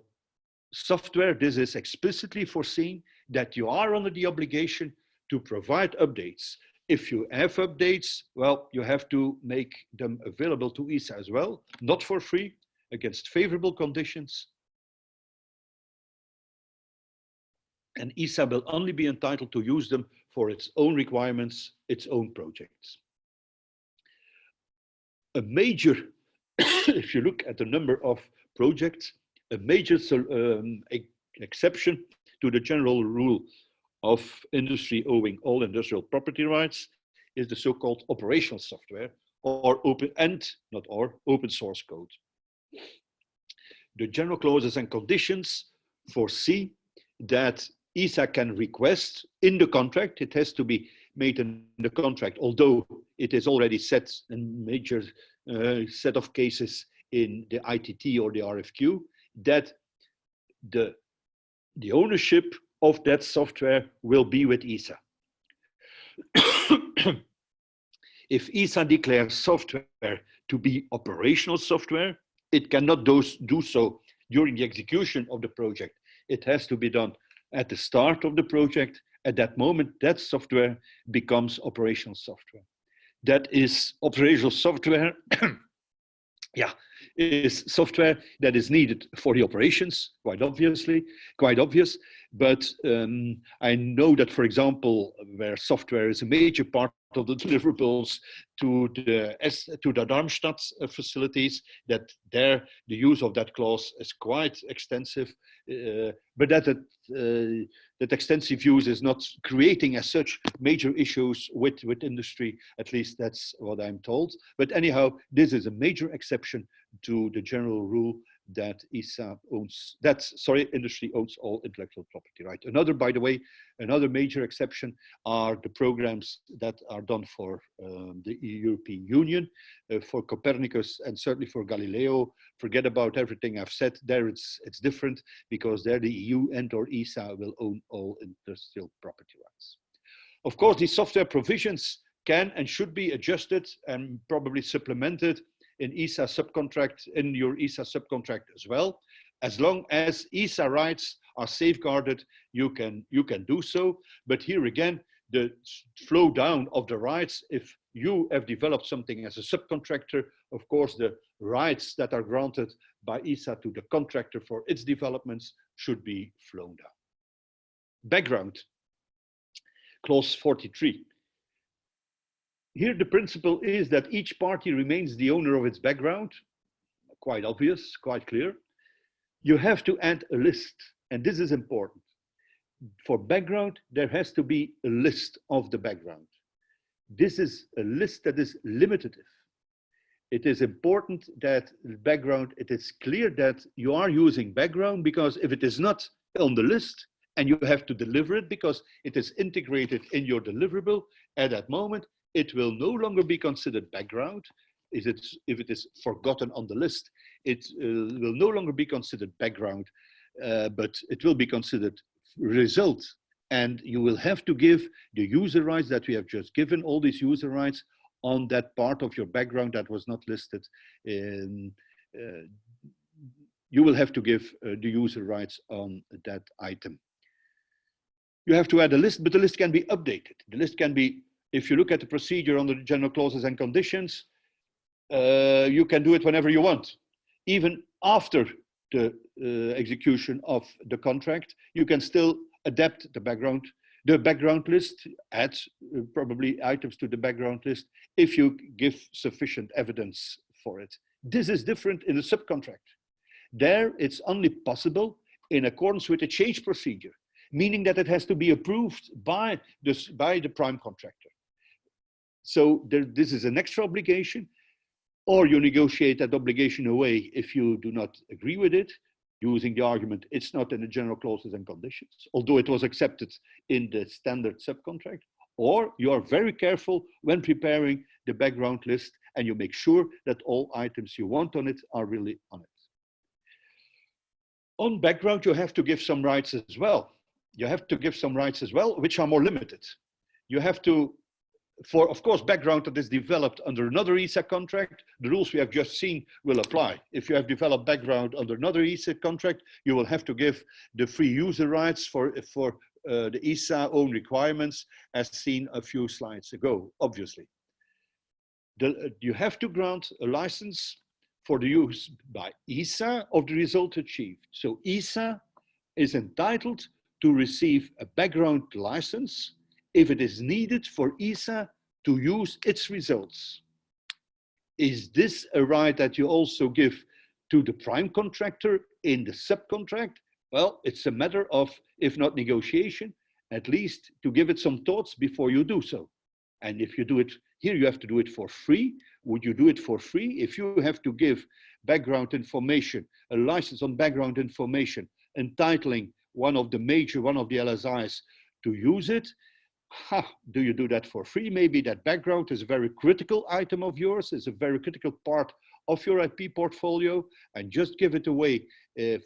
software, this is explicitly foreseen that you are under the obligation to provide updates. If you have updates, well, you have to make them available to ESA as well, not for free, against favorable conditions. And ESA will only be entitled to use them for its own requirements, its own projects. A major, if you look at the number of projects, a major exception to the general rule of industry owing all industrial property rights is the so-called operational software, or open source code. The general clauses and conditions foresee that ESA can request in the contract, it has to be made in the contract, although it is already set in major set of cases in the ITT or the RFQ, that the ownership of that software will be with ESA. If ESA declares software to be operational software, it cannot do so during the execution of the project. It has to be done at the start of the project. At that moment, that software becomes operational software. That is operational software, yeah, is software that is needed for the operations, quite obvious. But I know that, for example, where software is a major part of the deliverables to the Darmstadt facilities, that there the use of that clause is quite extensive, but that extensive use is not creating as such major issues with industry. At least that's what I'm told. But anyhow, this is a major exception to the general rule that industry owns all intellectual property right. By the way, another major exception are the programs that are done for the European Union, for Copernicus and certainly for Galileo. Forget about everything I've said there. It's different because there the EU and or ESA will own all industrial property rights. Of course, these software provisions can and should be adjusted and probably supplemented in ESA subcontract, in your ESA subcontract as well. As long as ESA rights are safeguarded, you can do so. But here again, the flow down of the rights, if you have developed something as a subcontractor, of course, the rights that are granted by ESA to the contractor for its developments should be flown down. Background, clause 43. Here the principle is that each party remains the owner of its background. Quite obvious, quite clear. You have to add a list, and this is important. For background, there has to be a list of the background. This is a list that is limitative. It is important that background, it is clear that you are using background, because if it is not on the list, and you have to deliver it because it is integrated in your deliverable. At that moment, it will no longer be considered background. If it is forgotten on the list, it will no longer be considered background, but it will be considered result. And you will have to give the user rights that we have just given, all these user rights on that part of your background that was not listed. You will have to give the user rights on that item. You have to add a list, but the list can be updated. The list can be, if you look at the procedure under the general clauses and conditions, you can do it whenever you want. Even after the execution of the contract, you can still adapt the background list, add probably items to the background list if you give sufficient evidence for it. This is different in the subcontract. There, it's only possible in accordance with the change procedure, meaning that it has to be approved by the prime contractor. So this is an extra obligation, or you negotiate that obligation away if you do not agree with it, using the argument it's not in the general clauses and conditions, although it was accepted in the standard subcontract, or you are very careful when preparing the background list and you make sure that all items you want on it are really on it. On background, you have to give some rights as well. You have to give some rights as well, which are more limited. You have to, for of course, background that is developed under another ESA contract, the rules we have just seen will apply. If you have developed background under another ESA contract, you will have to give the free user rights for the ESA own requirements, as seen a few slides ago, obviously. You have to grant a license for the use by ESA of the result achieved. So ESA is entitled to receive a background license if it is needed for ESA to use its results. Is this a right that you also give to the prime contractor in the subcontract? Well, it's a matter of, if not negotiation, at least to give it some thoughts before you do so. And if you do it here, you have to do it for free. Would you do it for free? If you have to give background information, a license on background information, entitling one of the LSIs to use it, do you do that for free? Maybe that background is a very critical item of yours, is a very critical part of your IP portfolio, and just give it away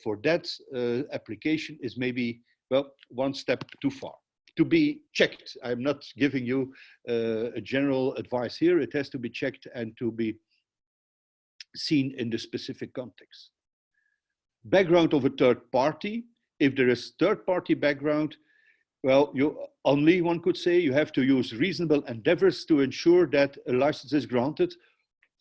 for that application is maybe, well, one step too far. To be checked. I'm not giving you a general advice here. It has to be checked and to be seen in the specific context. Background of a third party. If there is third party background, well, one could say you have to use reasonable endeavors to ensure that a license is granted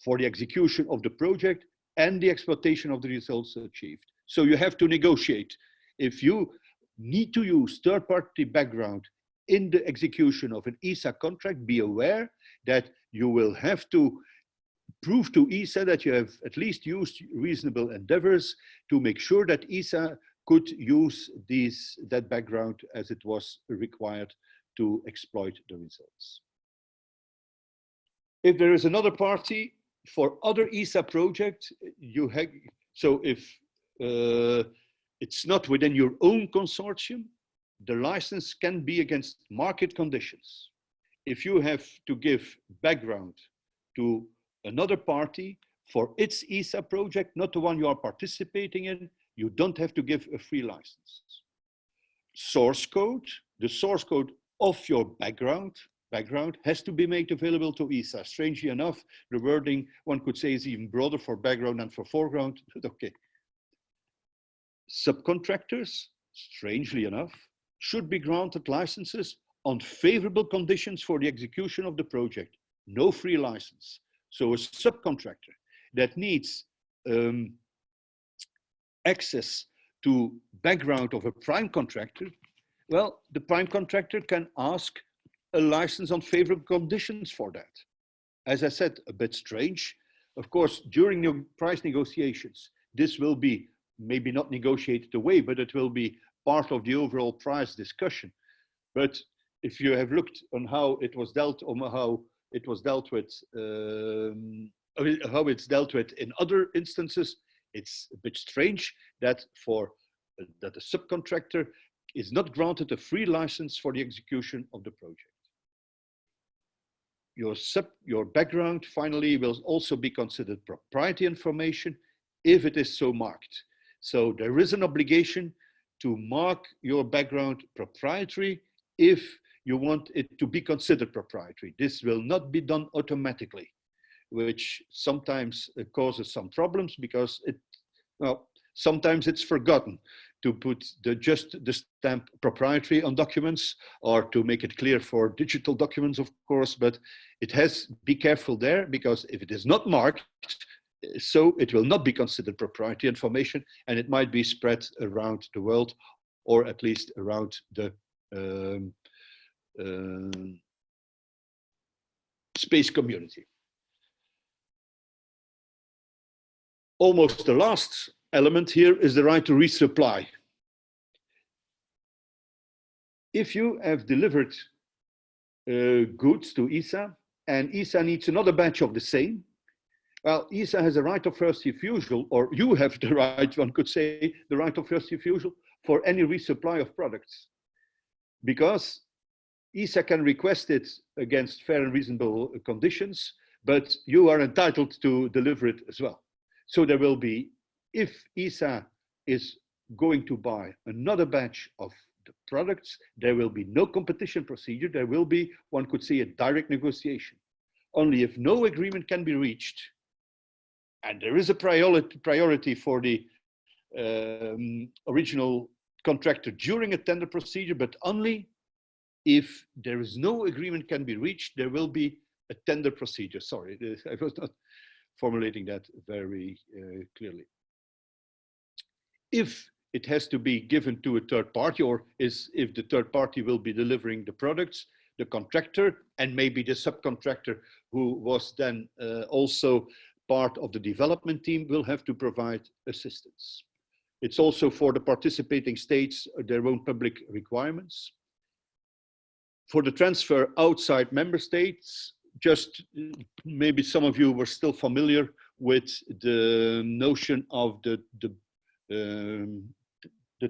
for the execution of the project and the exploitation of the results achieved. So you have to negotiate. If you need to use third-party background in the execution of an ESA contract, be aware that you will have to prove to ESA that you have at least used reasonable endeavors to make sure that ESA could use that background as it was required to exploit the results. If there is another party for other ESA projects, so if it's not within your own consortium, the license can be against market conditions. If you have to give background to another party for its ESA project, not the one you are participating in, you don't have to give a free license. Source code, the source code of your background has to be made available to ESA. Strangely enough, the wording, one could say, is even broader for background than for foreground, but okay. Subcontractors, strangely enough, should be granted licenses on favorable conditions for the execution of the project. No free license. So a subcontractor that needs access to background of a prime contractor, well, the prime contractor can ask a license on favorable conditions for that. As I said, a bit strange. Of course, during the price negotiations, this will be maybe not negotiated away, but it will be part of the overall price discussion. But if you have looked on how it was dealt, how it's dealt with in other instances, it's a bit strange that for that the subcontractor is not granted a free license for the execution of the project. Your background finally will also be considered proprietary information if it is so marked. So there is an obligation to mark your background proprietary if you want it to be considered proprietary. This will not be done automatically, which sometimes causes some problems because sometimes it's forgotten to put just the stamp proprietary on documents, or to make it clear for digital documents, of course, but it has, be careful there, because if it is not marked, so it will not be considered proprietary information, and it might be spread around the world, or at least around the space community. Almost the last element here is the right to resupply. If you have delivered goods to ESA and ESA needs another batch of the same, well, ESA has a right of first refusal, or you have the right, one could say, the right of first refusal for any resupply of products. Because ESA can request it against fair and reasonable conditions, but you are entitled to deliver it as well. So there will be, if ESA is going to buy another batch of the products, there will be no competition procedure. There will be, one could say, a direct negotiation. Only if no agreement can be reached, and there is a priority for the original contractor during a tender procedure, but only if there is no agreement can be reached, there will be a tender procedure. Sorry, I was not formulating that very clearly. If it has to be given to a third party, or if the third party will be delivering the products, the contractor and maybe the subcontractor who was then also part of the development team will have to provide assistance. It's also for the participating states their own public requirements. For the transfer outside member states, just maybe some of you were still familiar with the notion of the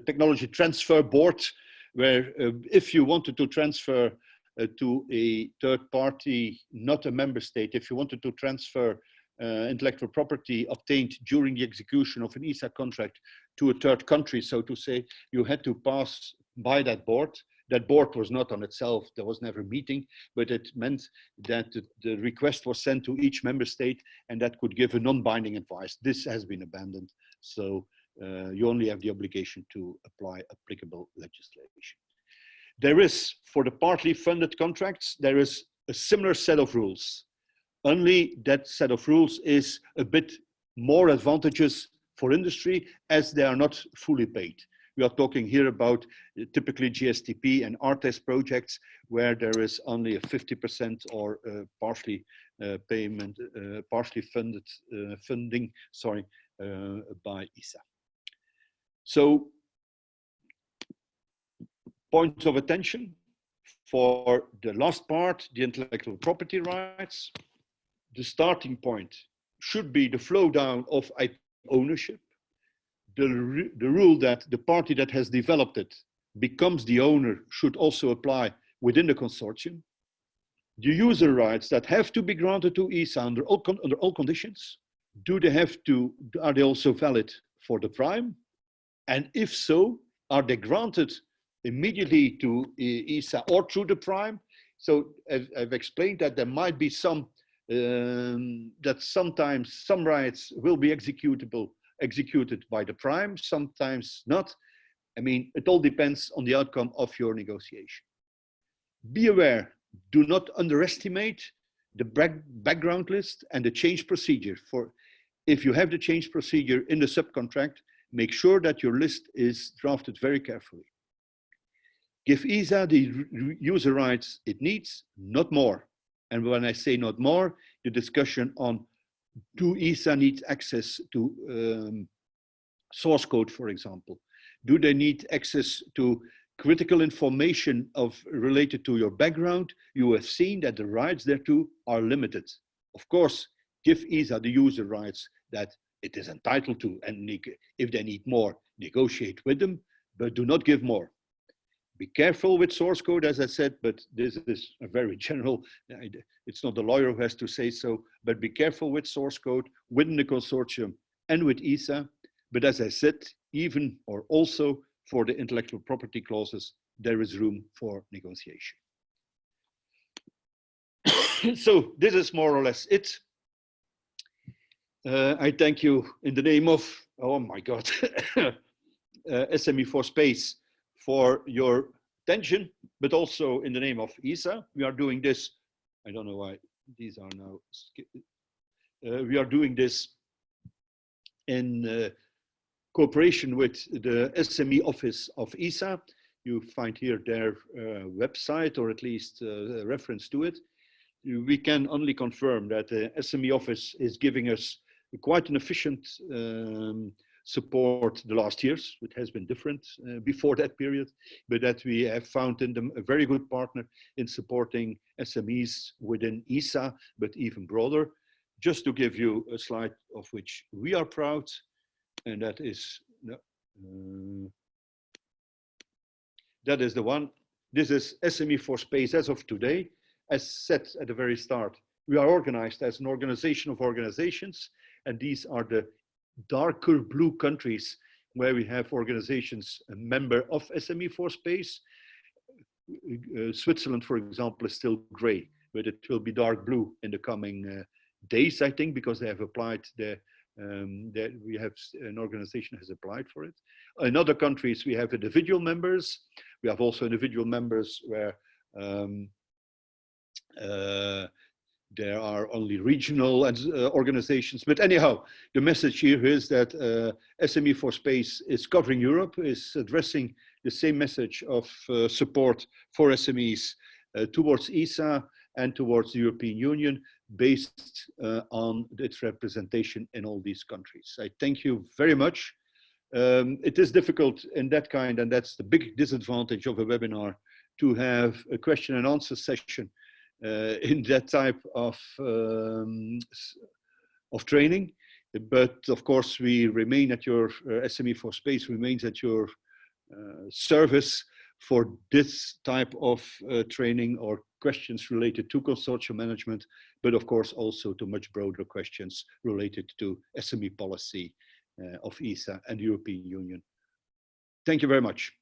technology transfer board, where if you wanted to transfer to a third party, not a member state, if you wanted to transfer intellectual property obtained during the execution of an ESA contract to a third country, so to say, you had to pass by that board. That board was not on itself, there was never a meeting, but it meant that the request was sent to each member state, and that could give a non-binding advice. This has been abandoned, so you only have the obligation to apply applicable legislation. There is, for the partly funded contracts, there is a similar set of rules. Only that set of rules is a bit more advantageous for industry, as they are not fully paid. We are talking here about typically GSTP and RTS projects where there is only a 50% or partially payment, partially funded funding, sorry, by ESA. So, points of attention for the last part, the intellectual property rights. The starting point should be the flow down of IP ownership. The rule that the party that has developed it becomes the owner should also apply within the consortium. The user rights that have to be granted to ESA under all conditions, are they also valid for the prime? And if so, are they granted immediately to ESA or through the prime? So I've explained that there might be some, that sometimes some rights will be executed by the prime, sometimes not. I mean, it all depends on the outcome of your negotiation. Be aware, do not underestimate the background list and the change procedure. For if you have the change procedure in the subcontract, make sure that your list is drafted very carefully. Give ESA the user rights it needs, not more. And when I say not more, the discussion on do ESA need access to source code, for example? Do they need access to critical information related to your background? You have seen that the rights thereto are limited. Of course, give ESA the user rights that it is entitled to, and if they need more, negotiate with them, but do not give more. Be careful with source code, as I said, but this is a very general, it's not the lawyer who has to say so, but be careful with source code within the consortium and with ESA. But as I said, even or also for the intellectual property clauses, there is room for negotiation. So this is more or less it. I thank you in the name of, oh my God, SME4SPACE for your attention, but also in the name of ESA. We are doing this, I don't know why these are now, we are doing this in cooperation with the SME office of ESA. You find here their website, or at least a reference to it. We can only confirm that the SME office is giving us quite an efficient support the last years. It has been different before that period, but that we have found in them a very good partner in supporting SMEs within ESA, but even broader. Just to give you a slide of which we are proud, and that is the one. This is SME4SPACE as of today. As said at the very start, we are organized as an organization of organizations, and these are the darker blue countries where we have organizations a member of SME4SPACE. Switzerland, for example, is still gray, but it will be dark blue in the coming days, I think, because they have applied we have an organization has applied for it. In other countries, we have individual members. We have also individual members where there are only regional organizations. But anyhow, the message here is that SME4SPACE is covering Europe, is addressing the same message of support for SMEs towards ESA and towards the European Union, based on its representation in all these countries. I thank you very much. It is difficult in that kind, and that's the big disadvantage of a webinar, to have a question and answer session in that type of training. But of course, we remain at your, SME4SPACE remains at your service for this type of training or questions related to consortium management, but of course also to much broader questions related to SME policy of ESA and the European Union. Thank you very much.